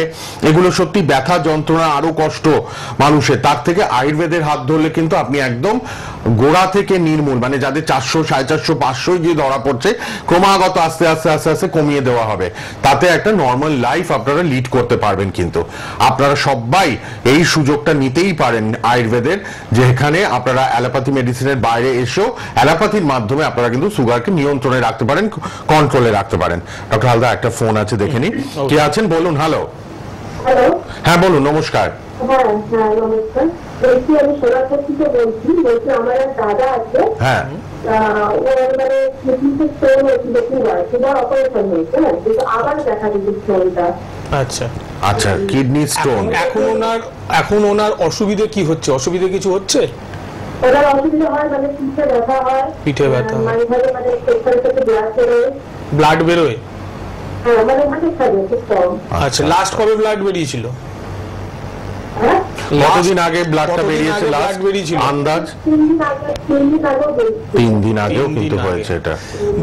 এগুলো সত্যি ব্যথা যন্ত্রণা, আরো কষ্ট মানুষের। তার থেকে আয়ুর্বেদের হাত ধরলে কিন্তু আপনি একদম গোড়া থেকে নির্মূল, মানে যাদের 400, 450, 500 গিয়ে ধরা পড়ছে, ক্রমাগত আস্তে আস্তে আস্তে আস্তে কমিয়ে দেওয়া হবে। তাতে যাতে একটা নর্মাল লাইফ আপনারা লিড করতে পারবেন। কিন্তু আপনারা সবাই এই সুযোগটা নিতেই পারেন আয়ুর্বেদের, যেখানে আপনারা অ্যালোপ্যাথি মেডিসিনের বাইরে এসেও অ্যালোপ্যাথির মাধ্যমে আপনারা কিন্তু সুগারকে নিয়ন্ত্রণে রাখতে পারেন, কন্ট্রোলে রাখতে পারেন। ডক্টর হালদার একটা ফোন আছে, দেখে নিন কে আছেন, বলুন। হ্যালো, হ্যাঁ বলুন, নমস্কার। হ্যাঁ নমস্কার, বলছি আমি সোনারপুর থেকে বলছি আমার এক দাদা আছে, হ্যাঁ মানে কিডনিতে স্টোন হয়েছিল, সুগার অপারেশন হয়েছে, কিন্তু আবার দেখা দিচ্ছে স্টোনটা। আচ্ছা আচ্ছা, কিডনি স্টোন। এখন ওনার অসুবিধা কি হচ্ছে? অসুবিধা কিছু হচ্ছে? ওনার অসুবিধা হয়, মানে পিঠে ব্যথা হয়, পিঠে ব্যথা, মানে পেছন থেকে ব্লাড বেরোয়। ব্লাড বেরোয়? হ্যাঁ, মানে মাঝে খাবে খুব কম। আচ্ছা, লাস্ট কবে ব্লাড বেরিয়েছিল? কতদিন আগে ব্লাডটা বেরিয়েছে? লাস্ট বেরিয়েছিল আন্দাজ 3 দিন আগেও কিন্তু হয়েছে এটা।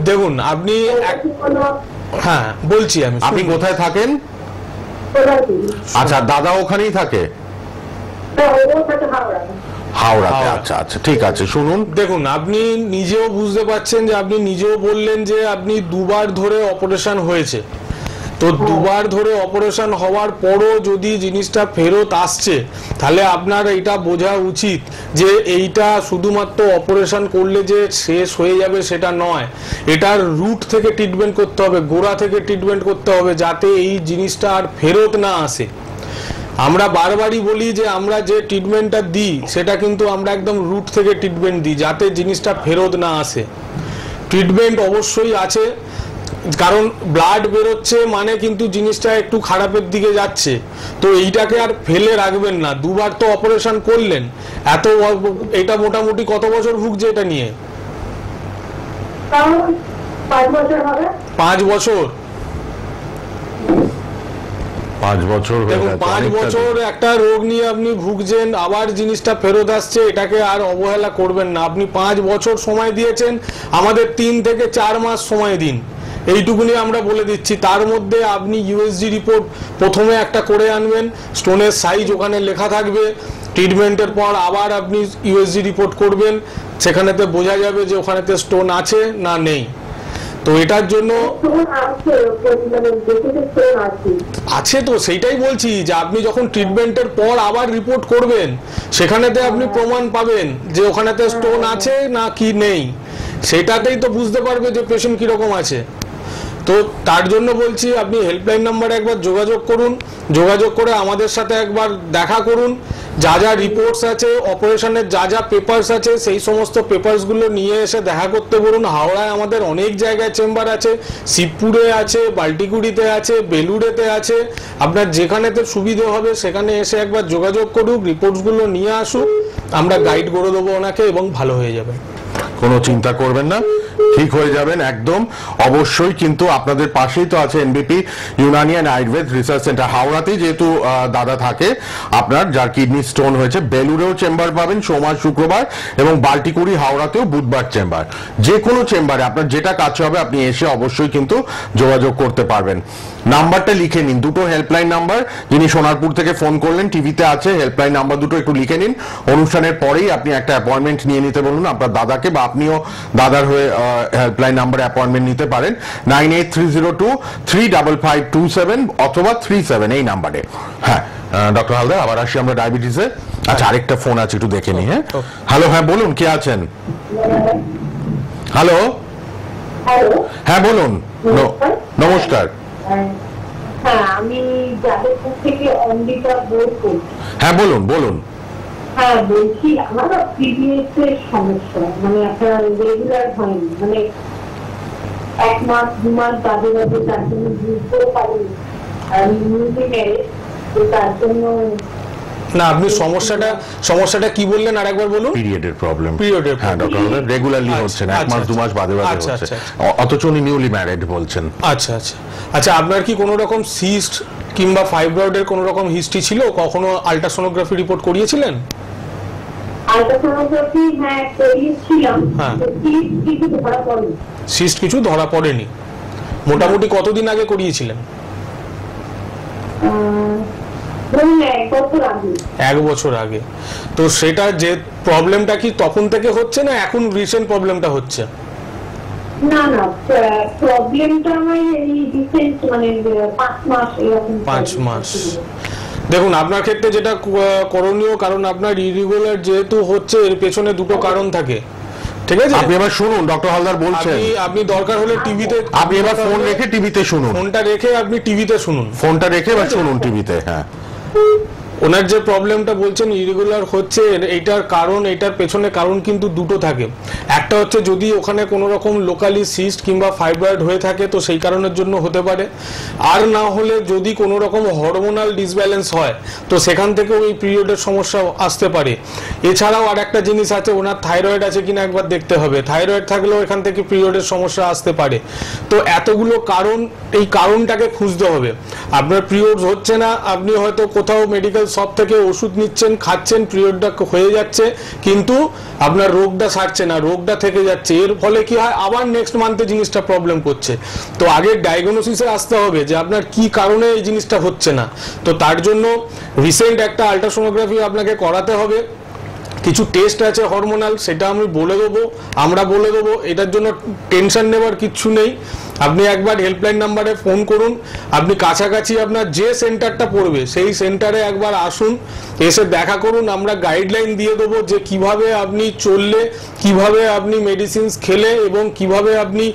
দেখুন আপনি, হ্যাঁ বলছি আমি, আপনি কোথায় থাকেন? আচ্ছা, দাদা ওখানেই থাকে? হাওড়াতে। আচ্ছা আচ্ছা, ঠিক আছে। শুনুন, দেখুন আপনি নিজেও বুঝতে পারছেন যে আপনি নিজেও বললেন যে আপনি দুবার ধরে অপারেশন হয়েছে, তো দুবার ধরে অপারেশন হওয়ার পরও যদি জিনিসটা ফেরত আসছে, তাহলে আপনার এটা বোঝা উচিত যে এইটা শুধুমাত্র অপারেশন করলে যে শেষ হয়ে যাবে সেটা নয়, এটার রুট থেকে ট্রিটমেন্ট করতে হবে, গোড়া থেকে ট্রিটমেন্ট করতে হবে, যাতে এই জিনিসটা আর ফেরত না আসে। আমরা বারবারই বলি যে আমরা যে ট্রিটমেন্টটা দিই সেটা কিন্তু আমরা একদম রুট থেকে ট্রিটমেন্ট দিই, যাতে জিনিসটা ফেরত না আসে। ট্রিটমেন্ট অবশ্যই আছে, কারণ ব্লাড বেরোচ্ছে মানে কিন্তু জিনিসটা একটু খারাপের দিকে যাচ্ছে, তো এইটাকে আর ফেলে রাখবেন না। দুবার তো অপারেশন করলেন, এটা মোটামুটি কত বছর ভুগছে এটা নিয়ে? 5 বছর হবে। 5 বছর? 5 বছর হয়ে গেছে। 5 বছর একটা রোগ নিয়ে আপনি ভুগছেন, আবার জিনিসটা ফেরত আসছে, এটাকে আর অবহেলা করবেন না। আপনি 5 বছর সময় দিয়েছেন, আমাদের 3 থেকে 4 মাস সময় দিন, এইটুকুনি আমরা বলে দিচ্ছি। তার মধ্যে আপনি ইউএসজি রিপোর্ট প্রথমে একটা করে আনবেন, স্টোনের সাইজ ওখানে লেখা থাকবে, ট্রিটমেন্টের পর আবার আপনি ইউএসজি রিপোর্ট করবেন, সেখানেতে বোঝা যাবে যে ওখানেতে স্টোন আছে না নেই। তো এটার জন্য আছে, তো সেইটাই বলছি যে আপনি যখন ট্রিটমেন্টের পর আবার রিপোর্ট করবেন, সেখানেতে আপনি প্রমাণ পাবেন যে ওখানেতে স্টোন আছে না কি নেই, সেটাতেই তো বুঝতে পারবে যে পেশেন্ট কিরকম আছে। তো তার জন্য বলছি আপনি হেল্পলাইন নাম্বারে একবার যোগাযোগ করুন, যোগাযোগ করে আমাদের সাথে একবার দেখা করুন, যা যা রিপোর্টস আছে, অপারেশনের যা যা পেপারস আছে, সেই সমস্ত পেপারসগুলো নিয়ে এসে দেখা করতে বলুন। হাওড়ায় আমাদের অনেক জায়গায় চেম্বার আছে, শিবপুরে আছে, বাল্টিকুড়িতে আছে, বেলুড়েতে আছে, আপনার যেখানেতে সুবিধা হবে সেখানে এসে একবার যোগাযোগ করুক, রিপোর্টসগুলো নিয়ে আসুক, আমরা গাইড করে দেবো ওনাকে এবং ভালো হয়ে যাবে। কোনো চিন্তা করবেন না, ঠিক হয়ে যাবেন একদম অবশ্যই। কিন্তু আপনাদের পাশেই তো আছে NBP Unani and Ayurveda research centre, হাওড়াতেই যেহেতু দাদা থাকে আপনার, যার কিডনি স্টোন হয়েছে। বেলুড়েও চেম্বার পাবেন সোমবার শুক্রবার, এবং বাল্টিকুড়ি হাওড়াতেও বুধবার চেম্বার। যে কোনো চেম্বারে আপনার যেটা কাছে হবে আপনি এসে অবশ্যই কিন্তু যোগাযোগ করতে পারবেন। নাম্বারটা লিখে নিন, দুটো হেল্পলাইন নাম্বার, যিনি সোনারপুর থেকে ফোন করলেন টিভিতে আছে, হেল্পলাইন নাম্বার দুটো একটু লিখে নিন। অনুষ্ঠানের পরেই আপনি একটা অ্যাপয়েন্টমেন্ট নিয়ে নিতে বলুন আপনার দাদাকে, বা আপনিও দাদার হয়ে হেল্পলাইন নাম্বারে অ্যাপয়েন্টমেন্ট নিতে পারেন 9830235527 অথবা 37 এই নাম্বারে। হ্যাঁ ডক্টর হালদার, আবার আসি আমরা ডায়াবেটিসে। আচ্ছা, আরেকটা ফোন আছে, একটু দেখে নিই। হ্যাঁ হ্যালো, হ্যাঁ বলুন, কে আছেন? হ্যালো, হ্যাঁ বলুন। নমস্কার। হ্যাঁ, আমি যাদবপুর থেকে অমৃতা বলছি। হ্যাঁ বলুন বলুন। হ্যাঁ বলছি, আমার পিরিয়ডস এর সমস্যা, মানে একটা রেগুলার হয়নি, মানে 1 মাস 2 মাস বাদে বাদে, তার জন্য বুঝতে পারিনি। আমি নিউলি ম্যারেড, তো তার জন্য। না, আপনি সমস্যাটা কি বললেন আরেকবার বলুন? পিরিয়ডের প্রবলেম। পিরিয়ডের, হ্যাঁ ডক্টর, রেগুলারলি হচ্ছে না, 1 মাস 2 মাস বাদে বাদে হচ্ছে, অথচ উনি নিউলি ম্যারিড বলছেন। আচ্ছা আচ্ছা আচ্ছা, আপনার কি কোনো রকম সিস্ট কিংবা ফাইব্রয়েডের কোনো রকম হিস্ট্রি ছিল? কখনো আল্ট্রাসোনোগ্রাফি রিপোর্ট করিয়েছিলেন? আল্ট্রাসোনোগ্রাফি হ্যাঁ করিয়েছিলাম, সিস্ট কিছু ধরা পড়েনি। মোটামুটি কতদিন আগে করিয়েছিলেন? 1 বছর আগে। তো সেটা যে প্রবলেমটা কি তখন থেকে হচ্ছে না এখন রিসেন্ট প্রবলেমটা হচ্ছে? না না, প্রবলেমটা আমার এই রিসেন্ট মানে 5 মাস এরকম। 5 মাস। দেখুন আপনার ক্ষেত্রে যেটা করণীয়, কারণ আপনার ইরেগুলার যেহেতু হচ্ছে, এর পেছনে দুটো কারণ থাকে, ঠিক আছে? আপনি এবার শুনুন, ডক্টর হালদার বলছেন, আপনি দরকার হলে টিভিতে, আপনি এবার ফোন রেখে টিভিতে শুনুন, ফোনটা রেখে আপনি টিভিতে শুনুন, ফোনটা রেখে এবার শুনুন টিভিতে। হ্যাঁ, ওনার যে প্রবলেমটা বলছেন ইরেগুলার হচ্ছে, এইটার কারণ, এইটার পেছনে কারণ কিন্তু দুটো থাকে। একটা হচ্ছে যদি ওখানে কোনো রকম লোকালি সিস্ট কিংবা ফাইব্রয়েড হয়ে থাকে তো সেই কারণের জন্য হতে পারে, আর না হলে যদি কোনো রকম হরমোনাল ডিসব্যালেন্স হয় তো সেখান থেকেও এই পিরিয়ডের সমস্যা আসতে পারে। এছাড়াও আর একটা জিনিস আছে, ওনার থাইরয়েড আছে কিনা একবার দেখতে হবে, থাইরয়েড থাকলেও এখান থেকে পিরিয়ডের সমস্যা আসতে পারে। তো এতগুলো কারণ, এই কারণটাকে খুঁজতে হবে। আপনার পিরিয়ডস হচ্ছে না, আপনি হয়তো কোথাও মেডিকেল সব থেকে ওষুধ নিচ্ছেন, খাচ্ছেন, পিরিয়ডটা হয়ে যাচ্ছে, কিন্তু আপনার রোগটা সারছে না, রোগটা থেকে যাচ্ছে। এর ফলে কি হয়, আবার নেক্সট মান্থে জিনিসটা প্রবলেম করছে। তো আগে ডায়াগনোসিসে আসতে হবে যে আপনার কি কারণে এই জিনিসটা হচ্ছে না। তো তার জন্য রিসেন্ট একটা আল্ট্রাসোনোগ্রাফি আপনাকে করাতে হবে। কিছু টেস্ট আছে হরমোনাল, সেটা আমি বলে দেবো, আমরা বলে দেবো, এটার জন্য টেনশন নেবার কিচ্ছু নেই। আপনি একবার হেল্পলাইন নাম্বারে ফোন করুন, আপনি কাছাকাছি আপনার যে সেন্টারটা পড়বে সেই সেন্টারে একবার আসুন, এসে দেখা করুন, আমরা গাইডলাইন দিয়ে দেবো যে কিভাবে আপনি চললে, কিভাবে আপনি মেডিসিনস খেলে এবং কিভাবে আপনি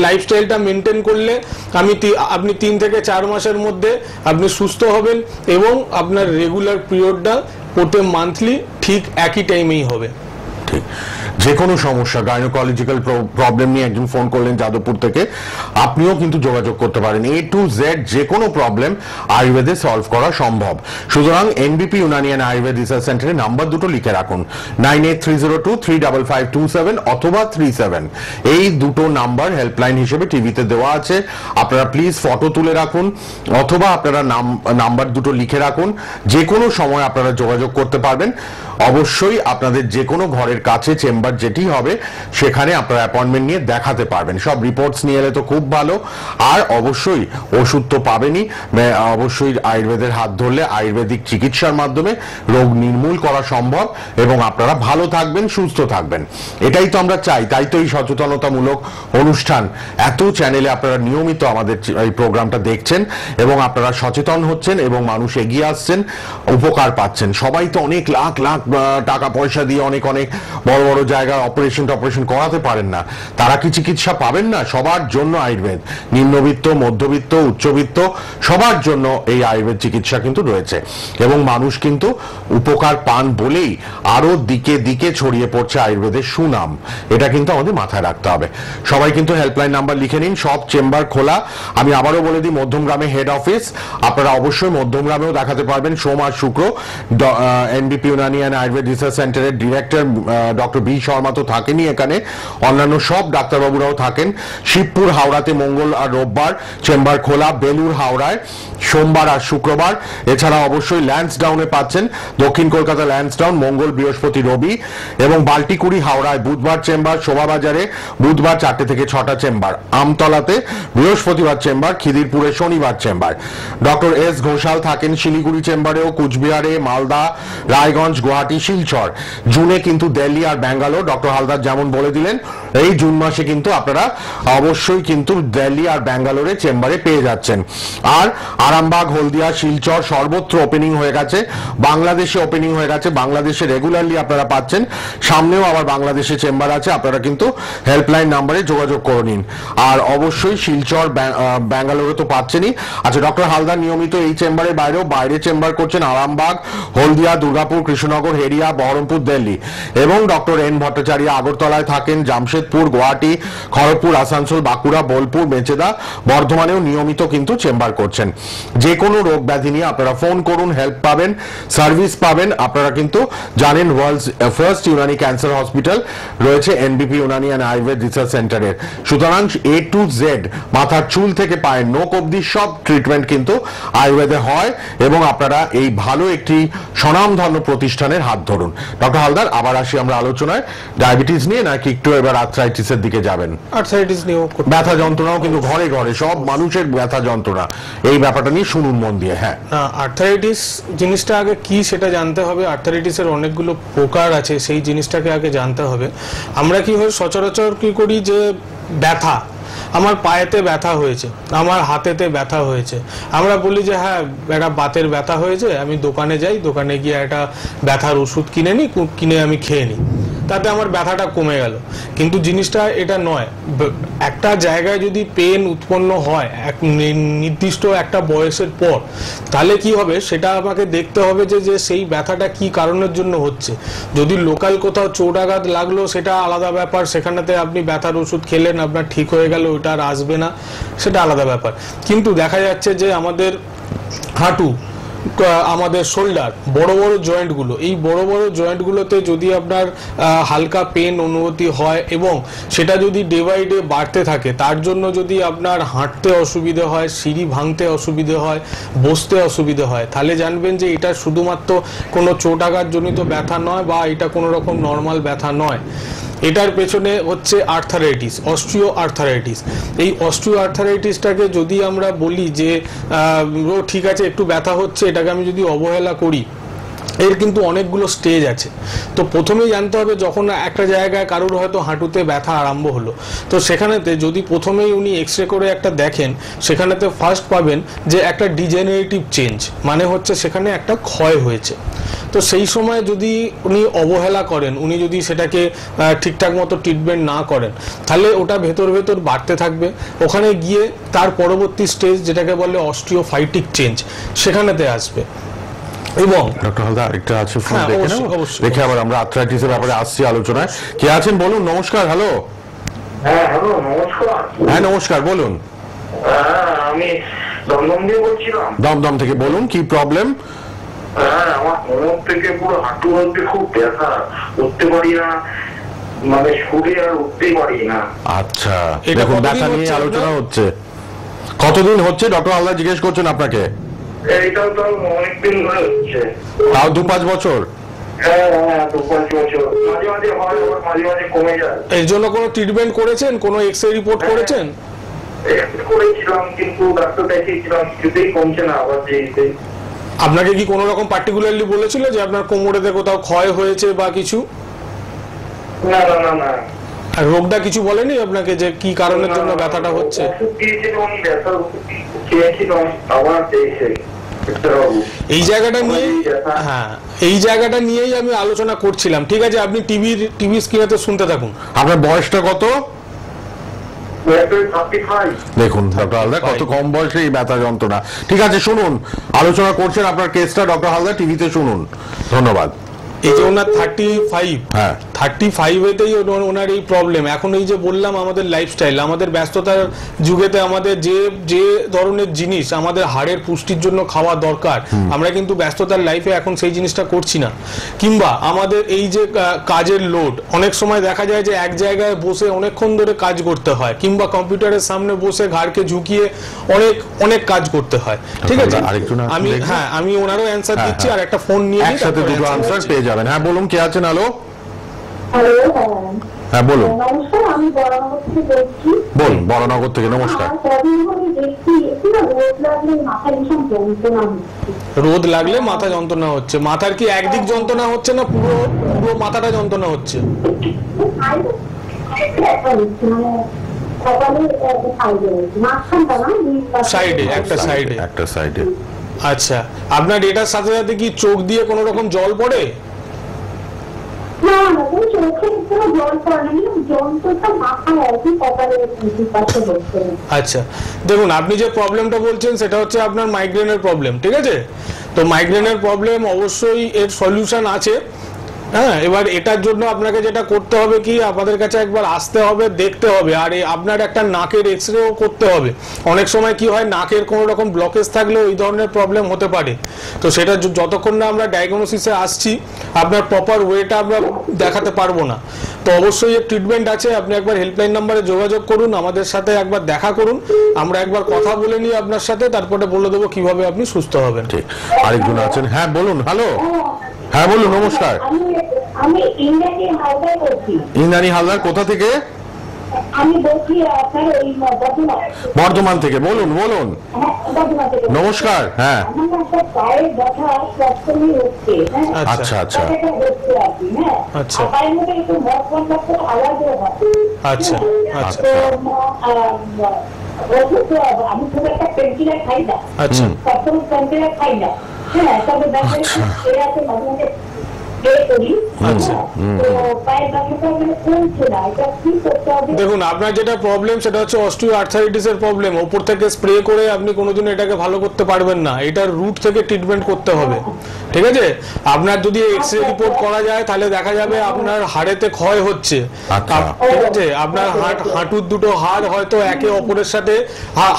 লাইফস্টাইলটা মেনটেন করলে আপনি 3 থেকে 4 মাসের মধ্যে আপনি সুস্থ হবেন এবং আপনার রেগুলার পিরিয়ডটা প্রতি মান্থলি ঠিক একই টাইমেই হবে। ঠিক, যে কোনো সমস্যা, গাইনোকোলজিক্যাল প্রবলেম নিয়ে একজন ফোন করলেন যাদবপুর থেকে, আপনিও কিন্তু যোগাযোগ করতে পারেন। A to Z যে কোনো প্রবলেম আয়ুর্বেদে সলভ করা সম্ভব। সুতরাং এনবিপি ইউনানি অ্যান্ড আয়ুর্বেদ রিসার্চ সেন্টারের নাম্বার দুটো লিখে রাখুন, 9830235527 অথবা 37। এই দুটো নাম্বার হেল্পলাইন হিসেবে টিভিতে দেওয়া আছে, আপনারা প্লিজ ফটো তুলে রাখুন অথবা আপনারা নাম্বার দুটো লিখে রাখুন। যে কোনো সময় আপনারা যোগাযোগ করতে পারবেন। অবশ্যই আপনাদের যে কোনো ঘরের কাছে চেম্বার যেটি হবে সেখানে আপনারা অ্যাপয়েন্টমেন্ট নিয়ে দেখাতে পারবেন। সব রিপোর্টস নিয়ে এলে তো খুব ভালো, আর অবশ্যই ওষুধ তো পাবেনই। অবশ্যই আয়ুর্বেদের হাত ধরলে আয়ুর্বেদিক চিকিৎসার মাধ্যমে রোগ নির্মূল করা সম্ভব এবং আপনারা ভালো থাকবেন, সুস্থ থাকবেন, এটাই তো আমরা চাই। তাই তো এই সচেতনতামূলক অনুষ্ঠান, এত চ্যানেলে আপনারা নিয়মিত আমাদের এই প্রোগ্রামটা দেখছেন এবং আপনারা সচেতন হচ্ছেন এবং মানুষ এগিয়ে আসছেন, উপকার পাচ্ছেন। সবাই তো অনেক লাখ লাখ টাকা পয়সা দিয়ে অনেক অনেক বড় বড় জায়গায় অপারেশন করাতে পারেন না, তারা কি চিকিৎসা পাবেন না? সবার জন্য আয়ুর্বেদ, নিম্নবিত্ত, মধ্যবিত্ত, উচ্চবিত্ত সবার জন্য এই আয়ুর্বেদ চিকিৎসা কিন্তু রয়েছে এবং মানুষ কিন্তু উপকার পান বলেই আরো দিকে দিকে ছড়িয়ে পড়ছে আয়ুর্বেদের সুনাম। এটা কিন্তু আমাদের মাথায় রাখতে হবে। সবাই কিন্তু হেল্পলাইন নাম্বার লিখে নিন, সব চেম্বার খোলা। আমি আবারও বলে দিই, মধ্যমগ্রামে হেড অফিস, আপনারা অবশ্যই মধ্যমগ্রামেও দেখাতে পারবেন সোম আর শুক্র। এনবিপি ইউনানি অ্যান্ড আয়ুর্বেদ রিসার্চ সেন্টারের ডিরেক্টর ডক্টর বি শর্মা তো থাকেনই এখানে, অন্যান্য সব ডাক্তারবাবুরাও থাকেন। শিবপুর, হাওড়াতে মঙ্গল আর রোববার চেম্বার খোলা, বেলুর, হাওড়ায় সোমবার আর শুক্রবার। এছাড়া অবশ্যই ল্যান্সডাউনে পাচ্ছেন, দক্ষিণ কলকাতা ল্যান্সডাউন মঙ্গল, বৃহস্পতি, রবি, এবং বাল্টিকুড়ি, হাওড়ায় বুধবার চেম্বার, শোভাবাজারে বুধবার 4টে থেকে 6টা চেম্বার, আমতলাতে বৃহস্পতিবার চেম্বার, খিদিরপুরে শনিবার চেম্বার। ডক্টর এস ঘোষাল থাকেন শিলিগুড়ি চেম্বারেও, কুচবিহারে, মালদা, রায়গঞ্জ, গুয়াহাটি, শিলচর। জুনে কিন্তু দিল্লি আর ব্যাঙ্গালোর, ডক্টর হালদার যেমন বলে দিলেন, এই জুন মাসে কিন্তু আপনারা অবশ্যই কিন্তু দিল্লি আর ব্যাঙ্গালোরে চেম্বারে পেয়ে যাচ্ছেন। আর আরামবাগ, হলদিয়া, শিলচর সর্বত্র ওপেনিং হয়ে গেছে, বাংলাদেশে ওপেনিং হয়ে গেছে, বাংলাদেশে রেগুলারলি আপনারা পাচ্ছেন, সামনেও আবার বাংলাদেশে চেম্বার আছে, আপনারা কিন্তু হেল্পলাইন নাম্বারে যোগাযোগ করে নিন। আর অবশ্যই শিলচর, ব্যাঙ্গালোরে তো পাচ্ছেনই। আচ্ছা, ডক্টর হালদার নিয়মিত এই চেম্বারের বাইরেও বাইরে চেম্বার করছেন, আরামবাগ, হলদিয়া, দুর্গাপুর, কৃষ্ণনগর, হেরিয়া, বহরমপুর, দিল্লি। এবং ডক্টর এন ভট্টাচার্য আগরতলায় থাকেন, জামশেদপুর, গুয়াহাটি, খড়গপুর, আসানসোল, বাঁকুড়া, বোলপুর, মেচেদা, বর্ধমানেও নিয়মিত কিন্তু চেম্বার করছেন। যে কোনো রোগ ব্যাধি নিয়ে আপনারা ফোন করুন, হেল্প পাবেন, সার্ভিস পাবেন। আপনারা কিন্তু জানেন world's first Unani cancer hospital রয়েছে NBP Unani and Ayurveda research সেন্টারের। সুতরাং A to Z, মাথার চুল থেকে পায়ের নখ অবধি সব ট্রিটমেন্ট কিন্তু আয়ুর্বেদে হয় এবং আপনারা এই ভালো একটি স্বনামধন্য প্রতিষ্ঠানের হাত ধরুন। ডক্টর হালদার, আবার আসি আমরা আলোচনায়, ডায়াবেটিস নিয়ে নাকি একটু এবার আর্থ্রাইটিসের দিকে যাবেন? আর্থ্রাইটিস নিয়েও, ব্যথা যন্ত্রণাও কিন্তু ঘরে ঘরে, সব মানুষের ব্যথা যন্ত্রণা, এই ব্যাপারটা নিয়ে শুনুন মন দিয়ে। হ্যাঁ, আর্থ্রাইটিস জিনিসটা আগে কি সেটা জানতে হবে। আর্থ্রাইটিসের অনেকগুলো প্রকার আছে, সেই জিনিসটাকে আগে জানতে হবে। আমরা কি হয় সচরাচর কি করি যে ব্যথা, আমার পায়েতে ব্যথা হয়েছে, আমার হাতেতে ব্যথা হয়েছে, আমরা বলি যে হ্যাঁ একটা বাতের ব্যথা হয়েছে, আমি দোকানে যাই, দোকানে গিয়ে একটা ব্যথার ওষুধ কিনে নিই, কিনে আমি খেয়ে নিই, তাতে আমার ব্যথাটা কমে গেল। কিন্তু জিনিসটা এটা নয়। একটা জায়গায় যদি পেন উৎপন্ন হয় এক নির্দিষ্ট একটা বয়সের পর, তাহলে কি হবে সেটা আমাকে দেখতে হবে যে সেই ব্যথাটা কি কারণের জন্য হচ্ছে। যদি লোকাল কোথাও চোট আঘাত লাগলো সেটা আলাদা ব্যাপার, সেখানেতে আপনি ব্যথার ওষুধ খেলেন, আপনার ঠিক হয়ে গেল, ওটা আর আসবে না, সেটা আলাদা ব্যাপার। কিন্তু দেখা যাচ্ছে যে আমাদের হাঁটু, আমাদের শোল্ডার, বড় বড় জয়েন্টগুলো, এই বড় বড় জয়েন্টগুলোতে যদি আপনার হালকা পেন অনুভূতি হয় এবং সেটা যদি ডে বাই ডে বাড়তে থাকে, তার জন্য যদি আপনার হাঁটতে অসুবিধে হয়, সিঁড়ি ভাঙতে অসুবিধে হয়, বসতে অসুবিধে হয়, তাহলে জানবেন যে এটা শুধুমাত্র কোনো চোট আঘাতজনিত ব্যথা নয় বা এটা কোনো রকম নর্মাল ব্যথা নয়। এটার পেছনে হচ্ছে আর্থারাইটিস, অস্ট্রিও আর্থারাইটিস। এই অস্ট্রিও আর্থারাইটিসটাকে যদি আমরা বলি যে ঠিক আছে একটু ব্যথা হচ্ছে, এটাকে আমি যদি অবহেলা করি, এর কিন্তু অনেকগুলো স্টেজ আছে। তো প্রথমেই জানতে হবে যখন একটা জায়গায় কারোর হয়তো হাঁটুতে ব্যথা আরম্ভ হলো, তো সেখানেতে যদি প্রথমেই উনি এক্সরে করে একটা দেখেন, সেখানেতে ফার্স্ট পাবেন যে একটা ডিজেনারেটিভ চেঞ্জ, মানে হচ্ছে সেখানে একটা ক্ষয় হয়েছে। তো সেই সময় যদি উনি অবহেলা করেন, উনি যদি সেটাকে ঠিকঠাক মতো ট্রিটমেন্ট না করেন, তাহলে ওটা ভেতর ভেতর বাড়তে থাকবে। ওখানে গিয়ে তার পরবর্তী স্টেজ যেটাকে বলে অস্টিওফাইটিক চেঞ্জ, সেখানেতে আসবে। এবং ডক্টর হালদার একটা আছে ফোন দেখে নেব, দেখে আবার আমরা আর্থ্রাইটিসের ব্যাপারে আসছি আলোচনায়। কে আছেন বলুন? নমস্কার। হ্যালো। হ্যাঁ হ্যালো, নমস্কার। হ্যাঁ নমস্কার, বলুন। আমি দমদম দিয়ে বলছিলাম। দমদম থেকে বলুন, কি প্রবলেম? হ্যাঁ, আমার কোমর থেকে পুরো হাঁটু অবধি খুব ব্যথা, উঠতে পারি না, মানে শুয়ে আর উঠতেই পারি না। আচ্ছা, দেখুন ব্যথা নিয়ে আলোচনা হচ্ছে। কতদিন হচ্ছে ডক্টর হালদার জিজ্ঞেস করছেন আপনাকে? এইটাও তো অনেকদিন ধরে হচ্ছে। তাও 2-5 বছর? হ্যাঁ হ্যাঁ, 2-5 বছর। মাঝে মাঝে হয়, আবার মাঝে মাঝে কমে যায়। এর জন্য কোনো ট্রিটমেন্ট করেছেন? কোনো এক্সরে রিপোর্ট করেছেন? করেছিলাম, কিন্তু ডাক্তার দেখিয়েছিলাম, কিছুতেই কমছে না। আবার যে আপনাকে কি কোনো রকম পার্টিকুলারলি বলেছিল যে আপনার কোমরেতে কোথাও ক্ষয় হয়েছে বা কিছু? না না না না। আর রোগটা কিছু বলেনি আপনাকে যে কি কারণের জন্য ব্যথাটা হচ্ছে? এই জায়গাটা নিয়ে, হ্যাঁ এই জায়গাটা নিয়েই আমি আলোচনা করছিলাম। ঠিক আছে, আপনি টিভি স্ক্রিনেতে শুনতে থাকুন। আপনার বয়সটা কত? দেখুন ডক্টর হালদার কত কম বয়সে এই ব্যথা যন্ত্রণা। ঠিক আছে, শুনুন, আলোচনা করছেন আপনার কেসটা ডক্টর হালদার, টিভিতে শুনুন। ধন্যবাদ। এই যে ওনার 35, হ্যাঁ 35-এতেই ওনার এই প্রবলেম। এখন এই যে বললাম আমাদের লাইফস্টাইল, আমাদের ব্যস্ততার যুগেতে আমাদের যে ধরনের জিনিস আমাদের হাড়ের পুষ্টির জন্য খাওয়া দরকার, আমরা কিন্তু ব্যস্ততার লাইফে এখন সেই জিনিসটা করছি না। কিংবা আমাদের এই যে কাজের লোড, অনেক সময় দেখা যায় যে এক জায়গায় বসে অনেকক্ষণ ধরে কাজ করতে হয়, কিংবা কম্পিউটারের সামনে বসে ঘাড়কে ঝুঁকিয়ে অনেক কাজ করতে হয়। ঠিক আছে, আমি ওনারও অ্যান্সার দিচ্ছি, আর একটা ফোন নিয়ে একসাথে দুটো আনসার পেয়ে যাবেন। হ্যাঁ বলুন, কে আছেন? হ্যালো। হ্যাঁ বলুন। নমস্কার, আমি বরানগর থেকে বলছি। বলুন, বরানগর থেকে। নমস্কার। রোদ লাগলে মাথা যন্ত্রণা হচ্ছে। মাথার কি একদিক যন্ত্রণা হচ্ছে না পুরো মাথাটা যন্ত্রণা হচ্ছে? সাইডে, একটা সাইডে। আচ্ছা, আপনার এটার সাথে সাথে কি চোখ দিয়ে কোনো রকম জল পড়ে? আচ্ছা, দেখুন আপনি যে প্রবলেমটা বলছেন সেটা হচ্ছে আপনার মাইগ্রেনের প্রবলেম। ঠিক আছে, তো মাইগ্রেনের প্রবলেম অবশ্যই এর সলিউশন আছে। হ্যাঁ, এবার এটার জন্য আপনাকে যেটা করতে হবে কি, আমাদের কাছে একবার আসতে হবে, দেখতে হবে, আর আপনার একটা নাকের এক্সরেও করতে হবে। অনেক সময় কি হয়, নাকের কোনো রকম ব্লকেজ থাকলে ওই ধরনের প্রবলেম হতে পারে। তো সেটা যতক্ষণ না আমরা ডায়াগনোসিসে আসছি, আপনার প্রপার ওয়েটা আমরা দেখাতে পারবো না। তো অবশ্যই এর ট্রিটমেন্ট আছে। আপনি একবার হেল্পলাইন নাম্বারে যোগাযোগ করুন, আমাদের সাথে একবার দেখা করুন, আমরা একবার কথা বলে নিই আপনার সাথে, তারপরে বলে দেবো কিভাবে আপনি সুস্থ হবেন। ঠিক, আরেকজন আছেন। হ্যাঁ বলুন। হ্যালো। হ্যাঁ বলুন। নমস্কার। আমি ইন্দ্রাণী হালদার বলছি। ইন্দ্রাণী হালদার কোথা থেকে? আমি বলছি আপনার ওই বর্ধমান থেকে বলুন বলুন। নমস্কার। হ্যাঁ আমার একটা পায়ের ব্যথা সবসময় হচ্ছে। আচ্ছা আচ্ছা হচ্ছে আর কি। হ্যাঁ আচ্ছা পায়ের মধ্যে একটু মশলা আলাদা হয়। আচ্ছা আচ্ছা আমি খুব একটা পেন্টিলার খাই না। আচ্ছা সবসময় পেন্টিলার খাই না। হ্যাঁ তবে ব্যাপারে আছে মাঝে মাঝে দেখুন, আপনার যেটা প্রবলেম সেটা হচ্ছে অস্টিওআর্থারাইটিসের প্রবলেম। উপর থেকে স্প্রে করে আপনি কোনোদিন এটাকে ভালো করতে পারবেন না, এটার রুট থেকে ট্রিটমেন্ট করতে হবে। ঠিক আছে, আপনার যদি এক্সরে রিপোর্ট করা যায় তাহলে দেখা যাবে আপনার হাড়েতে ক্ষয় হচ্ছে। ঠিক আছে, আপনার হাঁটুর দুটো হাড় হয়তো একে অপরের সাথে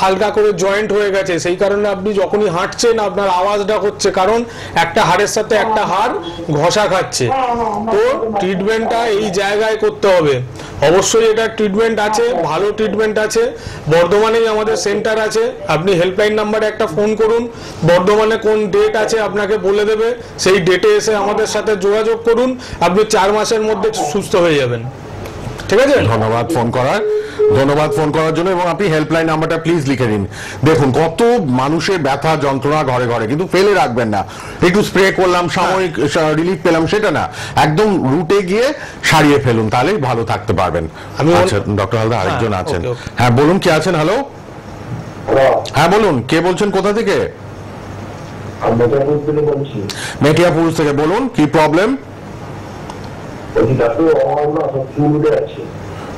হালকা করে জয়েন্ট হয়ে গেছে, সেই কারণে আপনি যখনই হাঁটছেন আপনার আওয়াজটা হচ্ছে, কারণ একটা হাড়ের সাথে একটা হাড় ঘষা খাচ্ছে। তো ট্রিটমেন্টটা এই জায়গায় করতে হবে। অবশ্যই এটা ট্রিটমেন্ট আছে, ভালো ট্রিটমেন্ট আছে। বর্ধমানেই আমাদের সেন্টার আছে, আপনি হেল্পলাইন নাম্বারে একটা ফোন করুন, বর্ধমানে কোন ডেট আছে আপনাকে বলে দেবে, সেই ডেটে এসে আমাদের সাথে যোগাযোগ করুন, আপনি 4 মাসের মধ্যে সুস্থ হয়ে যাবেন। ঠিক আছে, ধন্যবাদ ফোন করার জন্য। এবং আপনি হেল্পলাইন নাম্বারটা প্লিজ লিখে নিন। দেখুন কত মানুষের ব্যথা যন্ত্রণা ঘরে ঘরে, কিন্তু ফেলে রাখবেন না। একটু স্প্রে করলাম, সাময়িক রিলিফ পেলাম, সেটা না, একদম রুটে গিয়ে সারিয়ে ফেলুন, তাহলেই ভালো থাকতে পারবেন। আচ্ছা ডক্টর হালদার আরেকজন আছেন। হ্যাঁ বলুন, কে আছেন? হ্যালো, হ্যাঁ বলুন, কে বলছেন, কোথা থেকে? মেটিয়াপুর থেকে। বলুন কি প্রবলেম?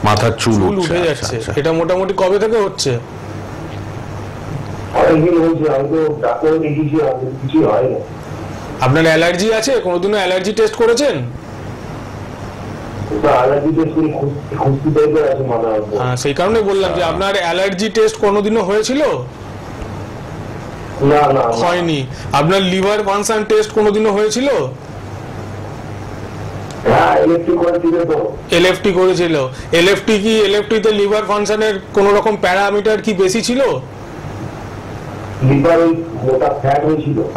মাথার চুল উঠে যাচ্ছে। এটা মোটামুটি কবে থেকে হচ্ছে? আপনার অ্যালার্জি আছে? কোনোদিনও অ্যালার্জি টেস্ট করেছেন? হ্যাঁ, সেই কারণে বললাম যে আপনার অ্যালার্জি টেস্ট কোনোদিনও হয়েছিল? না হয়নি। আপনার লিভার ফাংশন টেস্ট কোনোদিনও হয়েছিল? এলএফটি করেছিল। এলএফটি কি, এলএফটি তে লিভার ফাংশনের কোন রকম প্যারামিটার কি বেশি ছিল?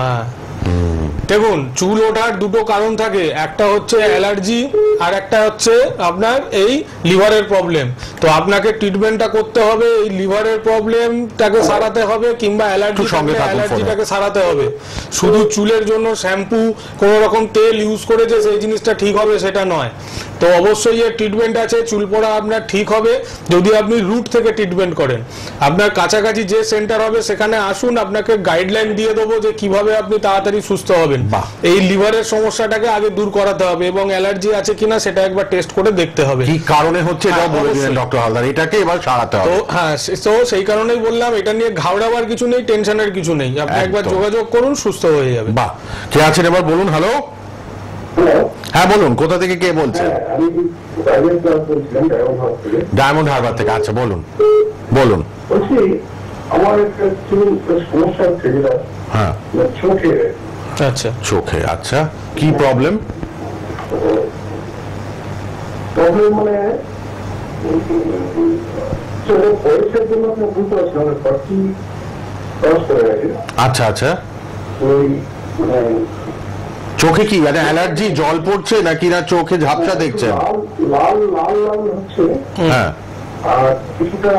হ্যাঁ, দেখুন চুল ওঠার দুটো কারণ থাকে, একটা হচ্ছে অ্যালার্জি আর একটা হচ্ছে আপনার এই লিভারের প্রবলেম। তো আপনাকে ট্রিটমেন্টটা করতে হবে, এই লিভারের প্রবলেমটাকে সারাতে হবে, কিংবা অ্যালার্জিটাকে সারাতে হবে। শুধু চুলের জন্য শ্যাম্পু কোনো রকম তেল ইউজ করেছে সেই জিনিসটা ঠিক হবে সেটা নয়। তো অবশ্যই এর ট্রিটমেন্ট আছে, চুল পড়া আপনার ঠিক হবে যদি আপনি রুট থেকে ট্রিটমেন্ট করেন। আপনার কাছাকাছি যে সেন্টার হবে সেখানে আসুন, আপনাকে গাইডলাইন দিয়ে দেবো যে কিভাবে আপনি তাড়াতাড়ি সুস্থ হবেন। এই লিভারের সমস্যাটাকে আগে দূর করাতে হবে, এবং অ্যালার্জি আছে কিনা সেটা একবার টেস্ট করে দেখতে হবে। কি কারণে হচ্ছে এটা বলে দিলেন ডক্টর হালদার, এটাকে এবার সারাতে হবে। তো হ্যাঁ, তো সেই কারণেই বললাম এটা নিয়ে ঘাবড়াবার কিছু নেই, টেনশনের কিছু নেই, আপনি একবার যোগাযোগ করুন, সুস্থ হয়ে যাবে। বাহ, কে আছেন এবার বলুন? হ্যালো, হ্যাঁ বলুন, কোথা থেকে কে বলছেন? ডায়মন্ড হারবার থেকে। আচ্ছা বলুন বলুন। আমার একটা সমস্যা হচ্ছে, হ্যাঁ চোখে। আচ্ছা চোখে, আচ্ছা কি প্রবলেম? প্রবলেম মানে পয়সার জন্য আপনি বুঝতে পারছি আমার পার্টি ক্রস করে গেছে। আচ্ছা আচ্ছা, ওই চোখে কি মানে অ্যালার্জি, জল পড়ছে নাকি না চোখে ঝাপসা দেখছেন? লাল লাল লাল হচ্ছে। হ্যাঁ, আর কিছুটা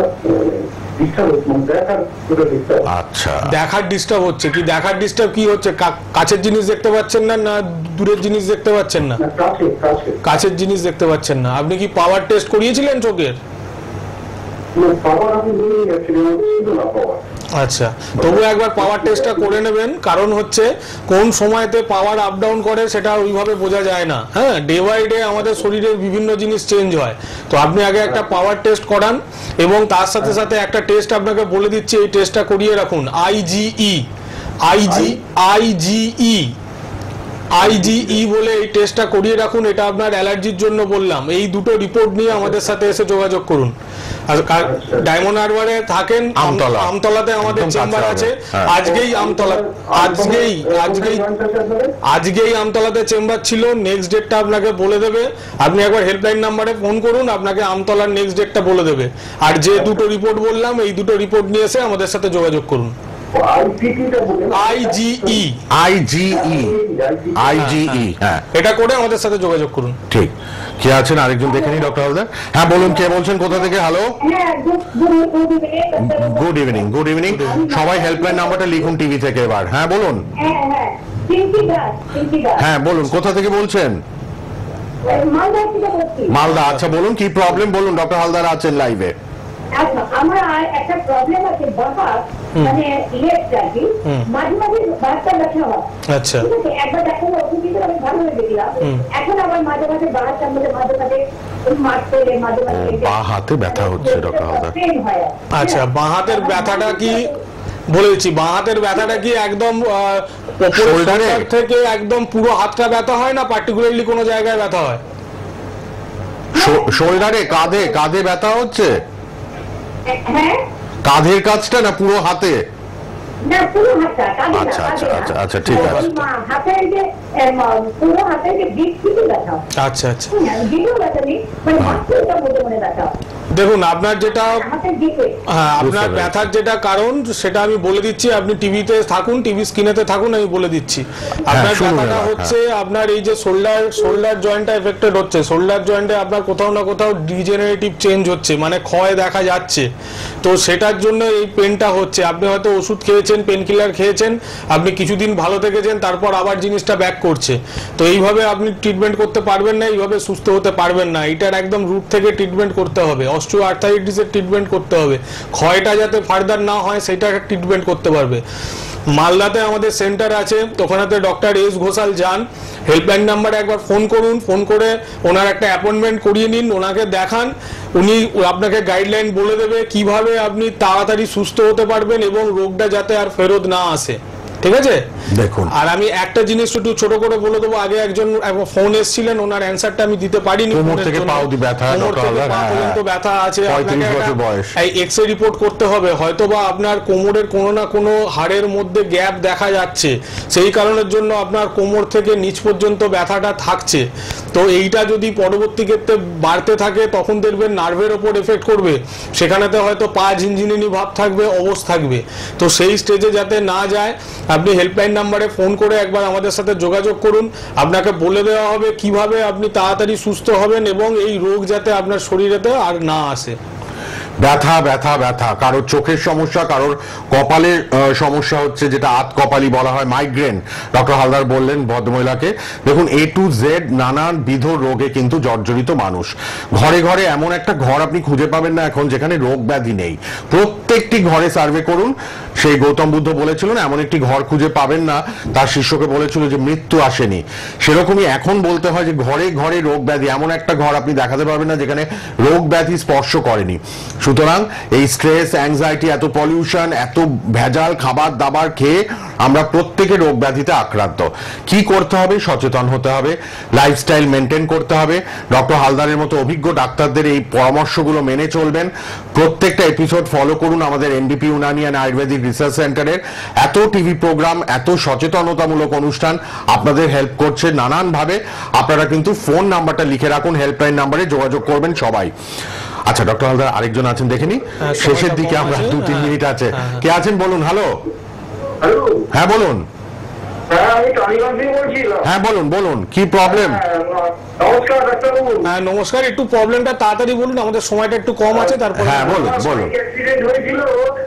আচ্ছা, দেখার ডিস্টার্ব হচ্ছে। কি দেখার ডিস্টার্ব কি হচ্ছে? কাছের জিনিস দেখতে পাচ্ছেন না, না দূরের জিনিস দেখতে পাচ্ছেন না? কাছের জিনিস দেখতে পাচ্ছেন না। আপনি কি পাওয়ার টেস্ট করিয়েছিলেন চোখের? আচ্ছা, তবু একবার পাওয়ার টেস্টটা করে নেবেন, কারণ হচ্ছে কোন সময়তে পাওয়ার আপ ডাউন করে সেটা ওইভাবে বোঝা যায় না। হ্যাঁ, ডে বাই ডে আমাদের শরীরের বিভিন্ন জিনিস চেঞ্জ হয়। তো আপনি আগে একটা পাওয়ার টেস্ট করান, এবং তার সাথে সাথে একটা টেস্ট আপনাকে বলে দিচ্ছি, এই টেস্টটা করিয়ে রাখুন। আইজিই বলে এই টেস্টটা করিয়ে রাখুন। এটা আপনার অ্যালার্জির জন্য বললাম। এই দুটো রিপোর্ট নিয়ে আমাদের সাথে এসে যোগাযোগ করুন। ডায়মন্ড হারবারে থাকেন, আমতলাতে আমাদের চেম্বার আছে। আজকেই আমতলাতে চেম্বার ছিল, নেক্সট ডেটটা আপনাকে বলে দেবে। আপনি একবার হেল্পলাইন নাম্বারে ফোন করুন, আপনাকে আমতলার নেক্সট ডেটটা বলে দেবে। আর যে দুটো রিপোর্ট বললাম, এই দুটো রিপোর্ট নিয়ে এসে আমাদের সাথে যোগাযোগ করুন। আইজিই, হ্যাঁ, এটা করে আমাদের সাথে যোগাযোগ করুন। ঠিক। কে আছেন আরেকজন দেখে নিই ডক্টর হালদার। হ্যাঁ বলুন, কে বলছেন, কোথা থেকে? Hello, good evening. Good evening. সবাই হেল্পলাইন নাম্বারটা লিখুন টিভি থেকে এবার। হ্যাঁ বলুন। হ্যাঁ বলুন, কোথা থেকে বলছেন? মালদা। আচ্ছা বলুন, কি প্রবলেম বলুন, ডক্টর হালদার আছেন লাইভে। আচ্ছা, আমার একটা প্রবলেম আছে, বাবা মানে লেফট আর কি, মাঝে মাঝে বাচ্চা ব্যথা হয়। আচ্ছা, ঠিক আছে, একবার দেখানো ওষুধ দিতে আমি ভালো হয়ে গেছিলাম। এখন আবার মাঝে মাঝে বাচ্চার মধ্যে মাঝে মাঝে মারতে মাঝে মাঝে বাঁ হাতে ব্যথা হচ্ছে ডক্টর হালদার। আচ্ছা, বাঁ হাতের ব্যথাটা কি বলেছি, বাঁ হাতের ব্যথাটা কি একদম শোল্ডারে থেকে একদম পুরো হাতটা ব্যথা হয় না পার্টিকুলারলি কোনো জায়গায় ব্যথা হয়? শোল্ডারে, কাঁধে, কাঁধে ব্যথা হচ্ছে? কাঁধের কাছটা না পুরো হাতে? না, পুরো হাতটা। আচ্ছা আচ্ছা আচ্ছা আচ্ছা, ঠিক আছে। হাতের যে পুরো হাতের যে দিক থেকে ব্যথা। আচ্ছা আচ্ছা, দিকেও ব্যথা নেই, মানে মাথাটা মধ্যে মনে ব্যথা। দেখুন, আপনার যেটা আপনার ব্যথার যেটা কারণ সেটা আমি বলে দিচ্ছি। আপনি টিভিতে থাকুন, টিভি স্ক্রিনেতে থাকুন, আমি বলে দিচ্ছি। আপনার ব্যথাটা হচ্ছে আপনার এই যে শোল্ডার জয়েন্টটা এফেক্টেড হচ্ছে। শোল্ডার জয়েন্টে আপনার কোথাও না কোথাও ডিজেনারেটিভ চেঞ্জ হচ্ছে, মানে ক্ষয় দেখা যাচ্ছে। তো সেটার জন্য এই পেনটা হচ্ছে। আপনি হয়তো ওষুধ খেয়েছেন, পেন কিলার খেয়েছেন, আপনি কিছুদিন ভালো থেকেছেন, তারপর আবার জিনিসটা ব্যাক করছে। তো এইভাবে আপনি ট্রিটমেন্ট করতে পারবেন না, এইভাবে সুস্থ হতে পারবেন না। এটার একদম রুট থেকে ট্রিটমেন্ট করতে হবে। অস্টিওআর্থাইটিসের ট্রিটমেন্ট করতে হবে, ক্ষয়টা যাতে ফার্দার না হয় সেটা ট্রিটমেন্ট করতে পারবে। মালদাতে আমাদের সেন্টার আছে, ওখানেতে ডক্টর এস ঘোষাল যান। হেল্পলাইন নাম্বারে একবার ফোন করুন, ফোন করে ওনার একটা অ্যাপয়েন্টমেন্ট করিয়ে নিন, ওনাকে দেখান। উনি আপনাকে গাইডলাইন বলে দেবে কিভাবে আপনি তাড়াতাড়ি সুস্থ হতে পারবেন এবং রোগটা যাতে আর ফেরত না আসে। ঠিক আছে, দেখুন। আর আমি একটা জিনিস একটু ছোট করে বলে দেবো। আগে একজন ফোন এসেছিলেন, ওনার অ্যান্সারটা আমি দিতে পারিনি। কোমর থেকে পা অবধি ব্যথা, পর্যন্ত ব্যথা আছে, এই এক্সরে রিপোর্ট করতে হবে। হয়তোবা আপনার কোমরের কোনো না কোনো হাড়ের মধ্যে গ্যাপ দেখা যাচ্ছে, সেই কারণের জন্য আপনার কোমর থেকে নিচ পর্যন্ত ব্যথাটা থাকছে। তো এইটা যদি পরবর্তী ক্ষেত্রে বাড়তে থাকে তখন দেখবেন নার্ভের ওপর এফেক্ট করবে, সেখানেতে হয়তো পা ঝিনঝিনি ভাব থাকবে, অবশ থাকবে। তো সেই স্টেজে যাতে না যায় আপনি হেল্পলাইন নাম্বারে ফোন করে একবার আমাদের সাথে যোগাযোগ করুন। আপনাকে বলে দেওয়া হবে কিভাবে আপনি তাড়াতাড়ি সুস্থ হবেন এবং এই রোগ যাতে আপনার শরীরেতে আর না আসে। ব্যথা ব্যথা ব্যথা, কারোর চোখের সমস্যা, কারোর কপালের সমস্যা হচ্ছে, যেটা আত কপালি বলা হয়, মাইগ্রেন। ডক্টর হালদার বললেন ভদ্রমহিলাকে। দেখুন, A to Z নানাবিধ রোগে কিন্তু জর্জরিত মানুষ। ঘরে ঘরে এমন একটা ঘর আপনি খুঁজে পাবেন না এখন যেখানে রোগ ব্যাধি নেই। প্রত্যেকটি ঘরে সার্ভে করুন। সেই গৌতম বুদ্ধ বলেছিলেন এমন একটি ঘর খুঁজে পাবেন না, তার শিষ্যকে বলেছিল যে মৃত্যু আসেনি। সেরকমই এখন বলতে হয় যে ঘরে ঘরে রোগ ব্যাধি, এমন একটা ঘর আপনি দেখাতে পারবেন না যেখানে রোগ ব্যাধি স্পর্শ করেনি। সুতরাং এই স্ট্রেস, অ্যাংজাইটি, এত পলিউশন, এত ভেজাল খাবার দাবার খেয়ে আমরা প্রত্যেকে রোগ ব্যাধিতে আক্রান্ত। কি করতে হবে? সচেতন হতে হবে, লাইফস্টাইল মেনটেন করতে হবে। ডক্টর হালদারের মতো অভিজ্ঞ ডাক্তারদের এই পরামর্শগুলো মেনে চলবেন। প্রত্যেকটা এপিসোড ফলো করুন আমাদের এনবিপি ইউনানি অ্যান্ড আয়ুর্বেদিক রিসার্চ সেন্টারের। এত টিভি প্রোগ্রাম, এত সচেতনতামূলক অনুষ্ঠান আপনাদের হেল্প করছে নানানভাবে। আপনারা কিন্তু ফোন নাম্বারটা লিখে রাখুন, হেল্পলাইন নাম্বারে যোগাযোগ করবেন সবাই। আচ্ছা ডক্টর হালদার আরেকজন আছেন দেখে নি, শেষের দিকে আমরা 2-3 মিনিট আছে। কে আছেন বলুন। হ্যালো, হ্যাঁ বলুন। হ্যাঁ বলুন বলুন, কি প্রবলেম? হ্যাঁ নমস্কার, একটু প্রবলেমটা তাড়াতাড়ি বলুন, আমাদের সময়টা একটু কম আছে। তারপর হ্যাঁ বলুন বলুন।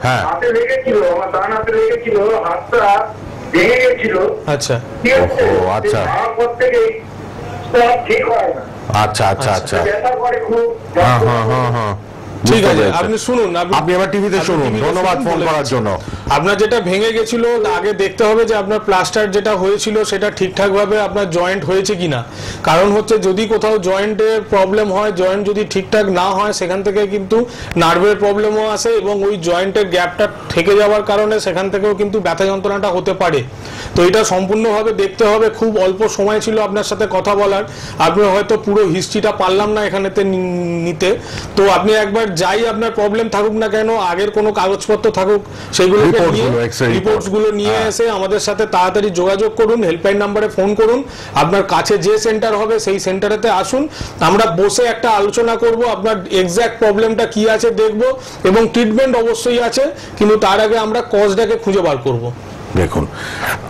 হ্যাঁ হাতে লেগেছিল, আমার ডান হাতে লেগেছিল, হাতটা ভেঙে গেছিল। আচ্ছা, ও আচ্ছা, তারপর থেকে ঠিক হয় না। আচ্ছা আচ্ছা আচ্ছা, ব্যথা করে খুব। হ্যাঁ হ্যাঁ হ্যাঁ হ্যাঁ, ঠিক আছে, আপনি শুনুন, আপনি আবার টিভিতে শুনুন। ধন্যবাদ ফোন করার জন্য। আপনার যেটা ভেঙে গেছিল আগে দেখতে হবে যে আপনার প্লাস্টার যেটা হয়েছিল সেটা ঠিকঠাক ভাবে আপনার জয়েন্ট হয়েছে কিনা। কারণ হচ্ছে যদি কোথাও জয়েন্টের প্রবলেম হয়, জয়েন্ট যদি ঠিকঠাক না হয় সেখান থেকে কিন্তু নার্ভের প্রবলেমও আসে এবং ওই জয়েন্টের গ্যাপটা থেকে যাওয়ার কারণে সেখান থেকেও কিন্তু ব্যথা যন্ত্রণাটা হতে পারে। তো এটা সম্পূর্ণভাবে দেখতে হবে। খুব অল্প সময় ছিল আপনার সাথে কথা বলার, আপনি হয়তো পুরো হিস্ট্রিটা পারলাম না এখানেতে নিতে। তো আপনি একবার যাই আপনার প্রবলেম থাকুক না কেন, আগের কোনো কাগজপত্র থাকুক, সেগুলোকে নিয়ে রিপোর্টস গুলো নিয়ে এসে আমাদের সাথে তাড়াতাড়ি যোগাযোগ করুন, হেল্পলাইন নাম্বারে ফোন করুন। আপনার কাছে যে সেন্টার হবে সেই সেন্টারেতে আসুন, আমরা বসে একটা আলোচনা করব, আপনার এক্সাক্ট প্রবলেমটা কি আছে দেখব, এবং ট্রিটমেন্ট অবশ্যই আছে, কিন্তু তার আগে আমরা কজটাকে খুঁজে বার করব। দেখুন,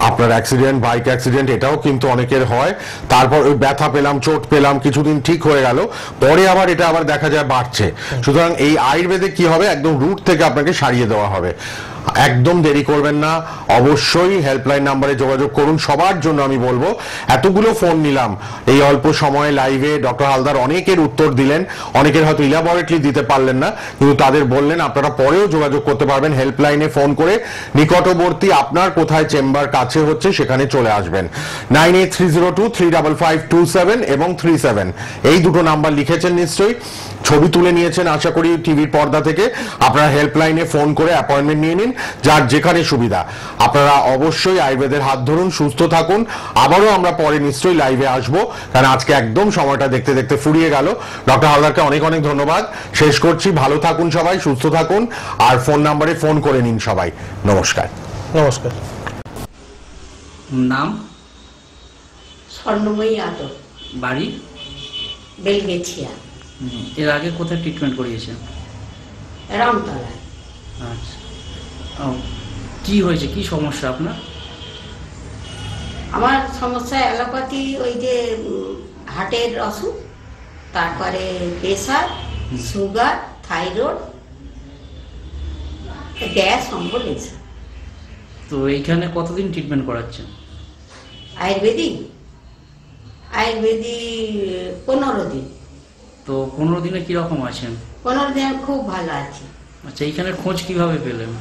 আপনার অ্যাক্সিডেন্ট, বাইক অ্যাক্সিডেন্ট, এটাও কিন্তু অনেকের হয়, তারপর ওই ব্যথা পেলাম, চোট পেলাম, কিছুদিন ঠিক হয়ে গেল, পরে আবার এটা আবার দেখা যায় বাড়ছে। সুতরাং এই আয়ুর্বেদে কি হবে, একদম রুট থেকে আপনাকে সারিয়ে দেওয়া হবে। একদম দেরি করবেন না, অবশ্যই হেল্পলাইন নাম্বারে যোগাযোগ করুন। সবার জন্য আমি বলবো, এতগুলো ফোন নিলাম এই অল্প সময়ে লাইভে, ডক্টর হালদার অনেকের উত্তর দিলেন, অনেকের হয়তো ইলাবরেটলি দিতে পারলেন না, কিন্তু তাদের বললেন আপনারা পরেও যোগাযোগ করতে পারবেন হেল্পলাইনে ফোন করে। নিকটবর্তী আপনার কোথায় চেম্বার কাছে হচ্ছে সেখানে চলে আসবেন। 9830235527 এবং 37 এই দুটো নাম্বার লিখেছেন নিশ্চয়ই, ছবি তুলে নিয়েছেন আশা করি টিভির পর্দা থেকে। আপনারা হেল্পলাইনে ফোন করে অ্যাপয়েন্টমেন্ট নিয়ে নিন, যার যেখানে সুবিধা। আপনারা অবশ্যই আয়ুর্বেদের হাত ধরুন, সুস্থ থাকুন। আবারও আমরা পরে নিশ্চয়ই লাইভে আসবো, কারণ আজকে একদম সময়টা দেখতে দেখতে ফুরিয়ে গেল। ডক্টর হালদারকে অনেক অনেক ধন্যবাদ। শেষ করছি, ভালো থাকুন সবাই, সুস্থ থাকুন, আর ফোন নাম্বারে ফোন করে নিন সবাই। নমস্কার। নমস্কার। নাম? স্বর্ণময়ী আদর, বাড়ি? বেলগেছিয়া। এর আগে কোথায় ট্রিটমেন্ট করিয়েছেন? রামতলা। আচ্ছা, কি হয়েছে, কি সমস্যা আপনার? আমার সমস্যা অ্যালোপ্যাথি, ওই যে হার্টের অসুখ, তারপরে প্রেসার, সুগার, থাইরয়েড, গ্যাস, অম্বল। তো এইখানে কতদিন ট্রিটমেন্ট করাচ্ছেন? আয়ুর্বেদিক 15 দিন। তো 15 দিনে কিরকম আছেন? 15 দিন খুব ভালো আছি। আচ্ছা, এইখানে খোঁজ কিভাবে পেলেন?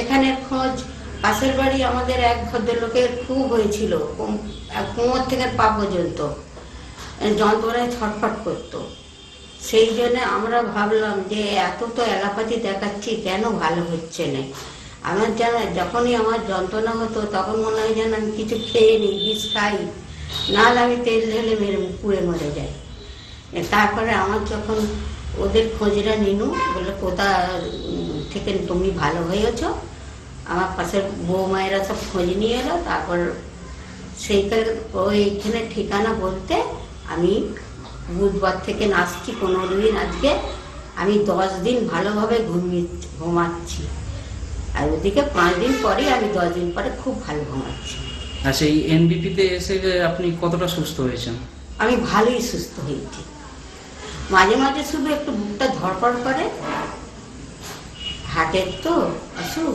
এখানে খোঁজ, পাশের বাড়ি আমাদের এক ভদ্রলোকের খুব হয়েছিল, কোমর থেকে পা পর্যন্ত যন্ত্রণায় ছটফট করতো। সেই জন্য আমরা ভাবলাম যে এত তো অ্যালোপ্যাথি দেখাচ্ছি, কেন ভালো হচ্ছে না। আমার যখনই আমার যন্ত্রণা হতো তখন মনে হয় যেন আমি কিছু খেয়ে নিই, বিষ খাই, নাহলে আমি তেল ঢেলে পুড়ে মরে যাই। তারপরে আমার যখন ওদের খোঁজটা নিনু, বলে কোথা থেকে তুমি ভালো হয়েছ, আমার পাশের বৌমায়েরা সব খোঁজ নিয়ে এলো। তারপর সেইখানে ওইখানে ঠিকানা বলতে আমি বুধবার থেকে আসছি, 15 দিন। আজকে আমি 10 দিন ভালোভাবে ঘুমাচ্ছি, আর ওদিকে 5 দিন পরে আমি 10 দিন পরে খুব ভালো ঘুমাচ্ছি। আচ্ছা, এই এনবিপিতে এসে আপনি কতটা সুস্থ হয়েছেন? আমি ভালোই সুস্থ হয়েছি। মাঝে মাঝে শুধু একটু বুকটা ধড়পড় করে, হার্টের তো অসুখ।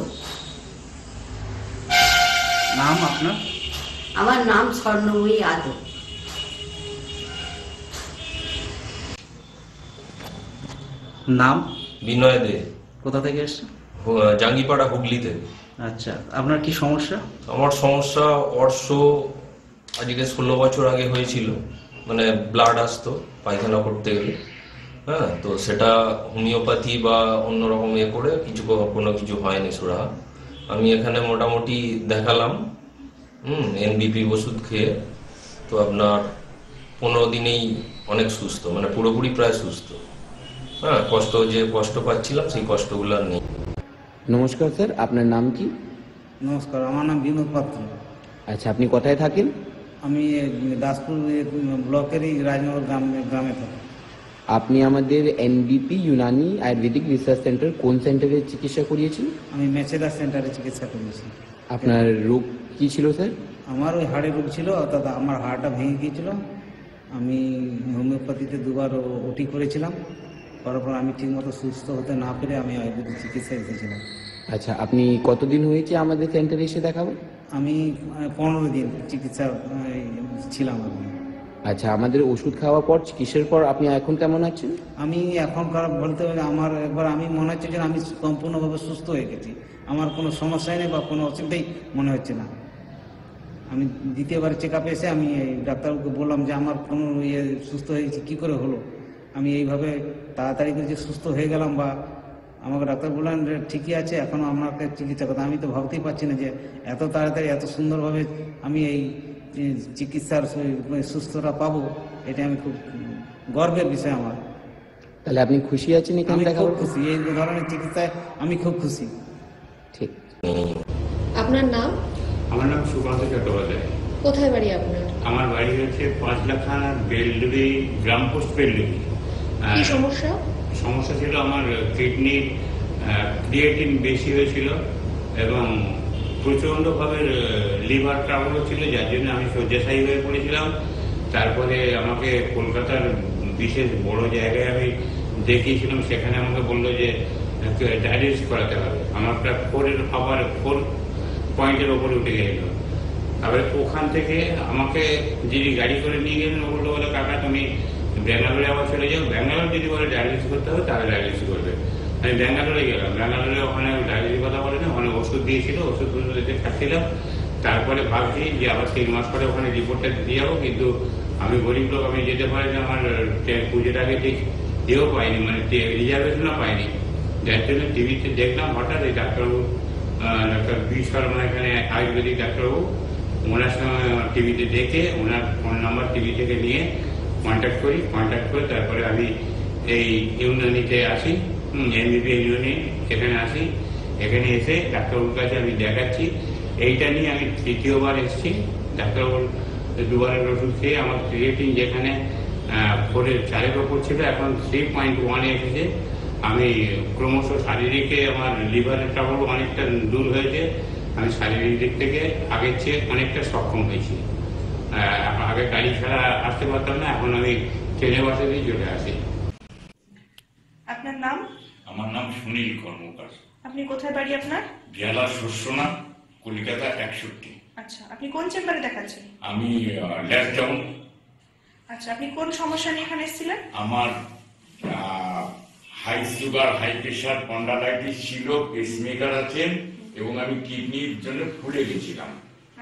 নাম আপনার? আমার নাম স্বর্ণময়ী আদর। নাম? বিনয় দে। কোথা থেকে এসছেন? জাঙ্গিপাড়া, হুগলিতে। আচ্ছা, আপনার কি সমস্যা? আমার সমস্যা অর্শ আজকে 16 বছর আগে হয়েছিল, মানে ব্লাড আসতো পায়খানা করতে গেলে। হ্যাঁ, তো সেটা হোমিওপ্যাথি বা অন্যরকম করে কোনো কিছু হয়নি সুরা। আমি এখানে মোটামুটি দেখালাম এনবিপি ওষুধ খেয়ে, তো আপনার 15 দিনেই অনেক সুস্থ, মানে পুরোপুরি প্রায় সুস্থ। হ্যাঁ, কষ্ট পাচ্ছিলাম সেই কষ্টগুলো আর নেই। নমস্কার স্যার, আপনার নাম কি? নমস্কার, আমার নাম বিনোদ পাত্র। আচ্ছা, আপনি কোথায় থাকেন? আমি দাসপুর ব্লকেরই রাজনগর গ্রামে থাকি। আপনি আমাদের এনবিপি ইউনানি আয়ুর্বেদিক রিসার্চ সেন্টার কোন সেন্টারে চিকিৎসা করিয়েছেন? আমি মেচেদা সেন্টারে চিকিৎসা করিয়েছি। আপনার রোগ কি ছিল স্যার? আমার ওই হাড়ের রোগ ছিল, অর্থাৎ আমার হাড়টা ভেঙে গিয়েছিল। আমি হোমিওপ্যাথিতে 2বার ওটি করেছিলাম, করার পর আমি ঠিকমতো সুস্থ হতে না পেরে আমি আয়ুর্বেদিক চিকিৎসায় এসেছিলাম। আচ্ছা, আপনি কতদিন হয়েছে আমাদের সেন্টারে এসে দেখাবেন? আমি 15 দিন চিকিৎসা ছিলাম। আচ্ছা, আমাদের ওষুধ খাওয়ার পর, চিকিৎসার পর আপনি এখন কেমন আছেন? আমি এখনকার বলতে আমার একবার আমি মনে হচ্ছে যে আমি সম্পূর্ণভাবে সুস্থ হয়ে গেছি। আমার কোনো সমস্যাই নেই বা কোনো অসুবিধাই মনে হচ্ছে না। আমি দ্বিতীয়বার চেক আপে এসে আমি ডাক্তারবাবুকে বললাম যে আমার কোনো সুস্থ হয়েছে কী করে হলো। আমি এইভাবে তাড়াতাড়ি করে যে সুস্থ হয়ে গেলাম, বা আমাকে ডাক্তার বললেন যে ঠিকই আছে, এখনও আপনাকে চিকিৎসা করতে। আমি তো ভাবতেই পারছি না যে এত তাড়াতাড়ি এত সুন্দরভাবে আমি এই চিকিৎসার সুস্থতা পাবো। এটা আমি খুব গর্বের বিষয় আমার। তাহলে আপনি খুশি আছেন এখানে আমি দেখা খুব খুশি, এই ধরনের চিকিৎসায় আমি খুব খুশি। ঠিক। আপনার নাম? আমার নাম সুকান্ত চট্টোপাধ্যায়। কোথায় বাড়ি আপনার? আমার বাড়ি হচ্ছে পাঁচলাখানা বেলডুবি, গ্রাম পোস্ট বেলডুবি। কি সমস্যা? সমস্যা ছিল আমার কিডনির ক্রিয়েটিন বেশি হয়েছিল এবং প্রচণ্ডভাবে লিভার ট্রাবল ছিল, যার জন্য আমি শয্যাশায়ী হয়ে পড়েছিলাম। তারপরে আমাকে কলকাতার বিশেষ বড় জায়গায় আমি দেখিয়েছিলাম, সেখানে আমাকে বললো যে ডায়ালিসিস করাতে হবে। আমার প্রায় 4 পয়েন্টের ওপরে উঠে গেছিল। তারপরে ওখান থেকে আমাকে যিনি গাড়ি করে নিয়ে গেলেন ও বললো কাকা তুমি ব্যাঙ্গালোরে আবার চলে যাও, ব্যাঙ্গালোর যদি বলে ডায়ালিসিস করতে হবে তাহলে ডায়ালিসিস করবে। আমি ব্যাঙ্গালোরে গেলাম, ব্যাঙ্গালোরে ওখানে ডায়ালিসিস কথা বলেনি, ওখানে ওষুধ দিয়েছিল, ওষুধগুলো দিতে খাচ্ছিলাম। তারপরে ভাবছি যে আবার 3 মাস পরে ওখানে রিপোর্টটা দিয়ে যাবো, কিন্তু আমি গরিব লোক, আমি যেতে পারি না, আমার পুজোর আগে ঠিক ইয়েও পাইনি, মানে রিজার্ভেশনও পাইনি। যার জন্য টিভিতে দেখলাম হঠাৎ এই ডাক্তারবাবু, ডক্টর বি শর্মা, এখানে আয়ুর্বেদিক ডাক্তারবাবু, ওনার সঙ্গে টিভিতে দেখে ওনার ফোন নাম্বার টিভি থেকে নিয়ে কন্ট্যাক্ট করে তারপরে আমি এই ইউনানিতে আসি, এমবিপি ইউনানি এখানে আসি। এখানে এসে ডাক্তারবাবুর কাছে আমি দেখাচ্ছি। এইটা নিয়ে আমি 3য় এসেছি। ডাক্তারবাবুর 2বারের ওষুধ খেয়ে আমার ক্রিয়েটিন যেখানে 4-এর ওপর ছিল এখন 3.1 এসেছে। আমি ক্রমশ শারীরিকে আমার লিভারের ট্রাবল অনেকটা দূর হয়েছে। আমি শারীরিক দিক থেকে আগের চেয়ে অনেকটা সক্ষম হয়েছি। আগে গাড়ি ছাড়া আসতে পারতাম না, এখন আমি ট্রেনে বাসে দিয়ে চলে আসি। আপনার নাম? আমার নাম সুনীল কর্মকার। আপনি কোথায় বাড়ি আপনার? বেহালা শস্যনা, কলকাতা 61। আচ্ছা, আপনি কোন চেম্বারে দেখাচ্ছেন? আমি ল্যাস ডাউন। আচ্ছা, আপনি কোন সমস্যা নিয়ে এখানে এসেছিলেন? আমার high sugar, high pressure, spondylitis ছিল, পেসমেকার আছে এবং আমি কিডনির জন্য ফুলে গেছিলাম।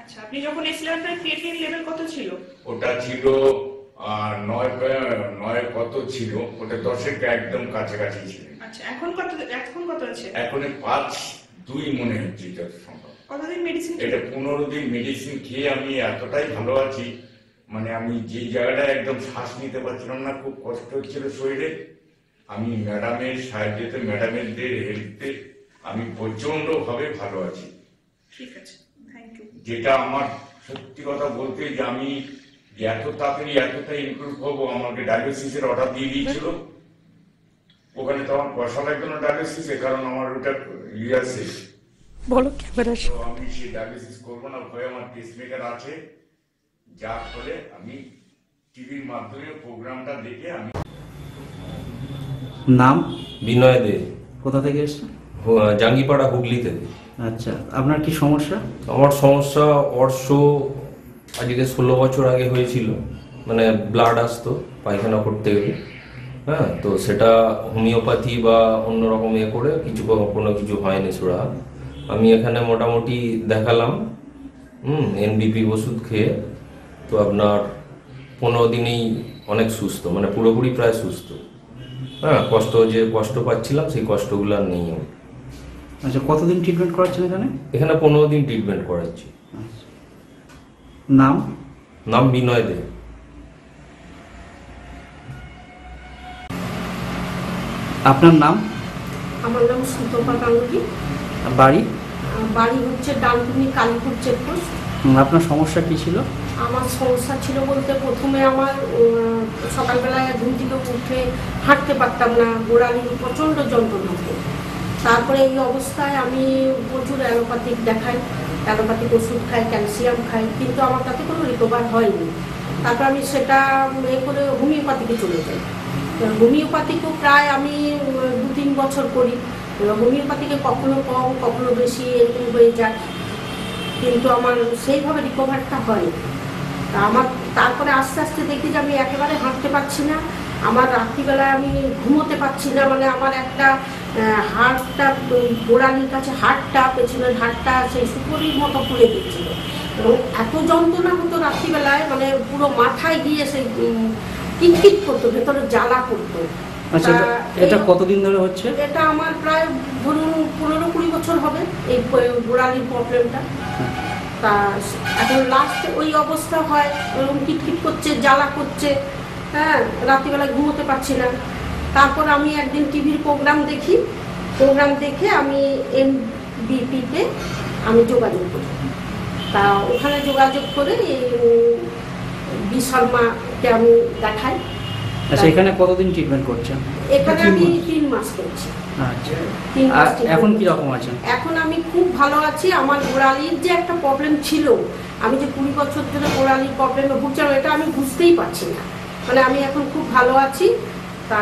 আচ্ছা, আপনি যখন এসেছিলেন আপনার ক্রিয়েটিনিন লেভেল কত ছিল? ওটা ছিল 9 কত ছিল, ওটা 10-এর একদম কাছাকাছি ছিল। আচ্ছা, এখন কত আছে? এখন 5.2 মনে হচ্ছে যত সম্ভব। কতদিন মেডিসিন? এটা 15 দিন মেডিসিন খেয়ে আমি এতটাই ভালো আছি, মানে আমি যে জায়গাটায় একদম শ্বাস নিতে পারছিলাম না, খুব কষ্ট হচ্ছিল শরীরে। আমি ম্যাডামের সাহায্যে, ম্যাডামের হেল্পে আমি প্রচন্ড ভাবে ভালো আছি। ঠিক আছে, থ্যাংক ইউ। যেটা আমার সত্যি কথা বলতে যে আমি এত তাড়াতাড়ি এতটা ইমপ্রুভ হবো, আমাকে ডায়ালিসিসের অর্ডার দিয়ে দিয়েছিল। ওখানে তো আমার পয়সা লাগতো না ডায়ালিসিসে, কারণ আমার ওটা ইয়ার শেষ। বলো ক্যামেরা। তো আমি সেই ডায়ালিসিস করবো না, ভয়ে আমার পেসমেকার আছে, যার ফলে আমি টিভির মাধ্যমে প্রোগ্রামটা দেখে আমি। নাম? বিনয় দে। কোথা থেকে এসছেন? জাঙ্গিপাড়া, হুগলি থেকে। আচ্ছা, আপনার কি সমস্যা? আমার সমস্যা অর্শ আজকে 16 বছর আগে হয়েছিল, মানে ব্লাড আসতো পায়খানা করতে গেলে। হ্যাঁ, তো সেটা হোমিওপ্যাথি বা অন্যরকম করে কোনো কিছু হয়নি সুরা। আমি এখানে মোটামুটি দেখালাম এনবিপি ওষুধ খেয়ে, তো আপনার 15 দিনেই অনেক সুস্থ, মানে পুরোপুরি প্রায় সুস্থ। হ্যাঁ, কষ্ট পাচ্ছিলাম সেই কষ্টগুলো আর নেই আমার। আচ্ছা, কতদিন ট্রিটমেন্ট করাচ্ছেন এখানে? এখানে 15 দিন ট্রিটমেন্ট করাচ্ছি। নাম? নাম বিনয় দে। আপনার নাম? আমার নাম সুতপা গাঙ্গুলি। বাড়ি? বাড়ি হচ্ছে ডানকুনি, কালীপুর চেকপোস্ট। আপনার সমস্যা কি ছিল? আমার সমস্যা ছিল বলতে প্রথমে আমার সকালবেলায় ঘুম থেকে উঠে হাঁটতে পারতাম না, গোড়ালির প্রচণ্ড যন্ত্রণা হতো। তারপরে এই অবস্থায় আমি প্রচুর অ্যালোপ্যাথিক দেখাই, অ্যালোপ্যাথিক ওষুধ খাই, ক্যালসিয়াম খাই, কিন্তু আমার তাতে কোনো রিকভার হয়নি। তারপর আমি সেটা করে হোমিওপ্যাথিকে চলে যাই। হোমিওপ্যাথিকেও প্রায় আমি 2-3 বছর করি। হোমিওপ্যাথিকে কখনো কম কখনো বেশি এরকম হয়ে যায়, কিন্তু আমার সেইভাবে রিকভারটা হয়। আমার তারপরে আস্তে আস্তে দেখি যে আমি একেবারে হাঁটতে পারছি না, আমার রাত্রিবেলায় আমি ঘুমোতে পারছি না, মানে আমার একটা হাড়টা, গোড়ালির কাছে হাড়টা, পেছনের হাড়টা সেই সুপুরির মতো ফুলে দিচ্ছিল এবং এত যন্ত্রণা হতো রাত্রিবেলায়, মানে পুরো মাথায় গিয়ে সেই কিটকিট করতো, ভেতরে জ্বালা করতো। আচ্ছা, এটা কতদিন ধরে হচ্ছে? এটা আমার প্রায় ধরুন 15-20 বছর হবে এই গোড়ালির প্রবলেমটা। তা এখন লাস্টে ওই অবস্থা হয়, কিটকিট করছে, জ্বালা করছে, হ্যাঁ, রাত্রিবেলায় ঘুমোতে পারছি না। তারপর আমি একদিন টিভির প্রোগ্রাম দেখে আমি এনবিপিতে আমি যোগাযোগ করি। তা ওখানে যোগাযোগ করে বি শর্মাকে আমি দেখাই। আচ্ছা, এখানে কতদিন ট্রিটমেন্ট করছেন? এখানে আমি 3 মাস করছি। আচ্ছা, 3 মাস এখন কি রকম আছেন? এখন আমি খুব ভালো আছি। আমার গোড়ালির যে একটা প্রবলেম ছিল, আমি যে 20 বছর ধরে গোড়ালির প্রবলেমে ভুগছিলাম, এটা আমি বুঝতেই পারছি না। মানে আমি এখন খুব ভালো আছি। তা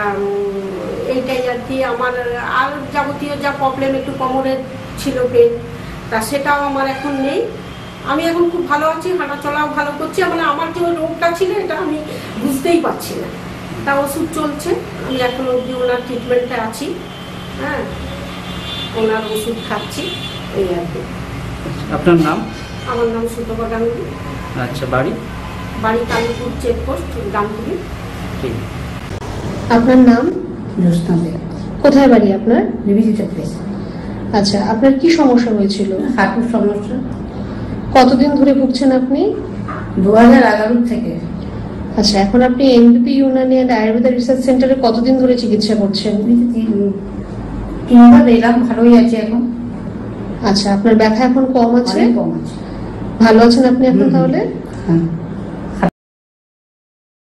এইটাই আর কি। আমার আর যাবতীয় যা প্রবলেম একটু কোমরের ছিল পেন, তা সেটাও আমার এখন নেই। আমি এখন খুব ভালো আছি, হাঁটা চলাও ভালো করছি। মানে আমার যে রোগটা ছিল এটা আমি বুঝতেই পারছি না। তা ওষুধ চলছে, আমি এখন অবধি ওনার ট্রিটমেন্টে আছি। হ্যাঁ, ওনার ওষুধ খাচ্ছি, এই আর কি। আপনার নাম? আমার নাম সুতপা গাঙ্গুলি। আচ্ছা, বাড়ি? বাড়ি কালীপুর চেকপোস্ট, গাঙ্গুলি। ঠিক। আপনার নাম? জ্যোৎস্না দে। কোথায় বাড়ি আপনার? বিবিসি চক্রে। আচ্ছা, আপনার কি সমস্যা হয়েছিল? হাঁটুর সমস্যা। কতদিন ধরে ভুগছেন আপনি? 2011 থেকে। আচ্ছা, এখন আপনি এনবিপি ইউনানি অ্যান্ড আয়ুর্বেদা রিসার্চ সেন্টারে কতদিন ধরে চিকিৎসা করছেন? 3 বার এলাম, ভালোই আছে এখন। আচ্ছা, আপনার ব্যথা এখন কম আছে? কম আছে। ভালো আছেন আপনি এখন তাহলে? হ্যাঁ।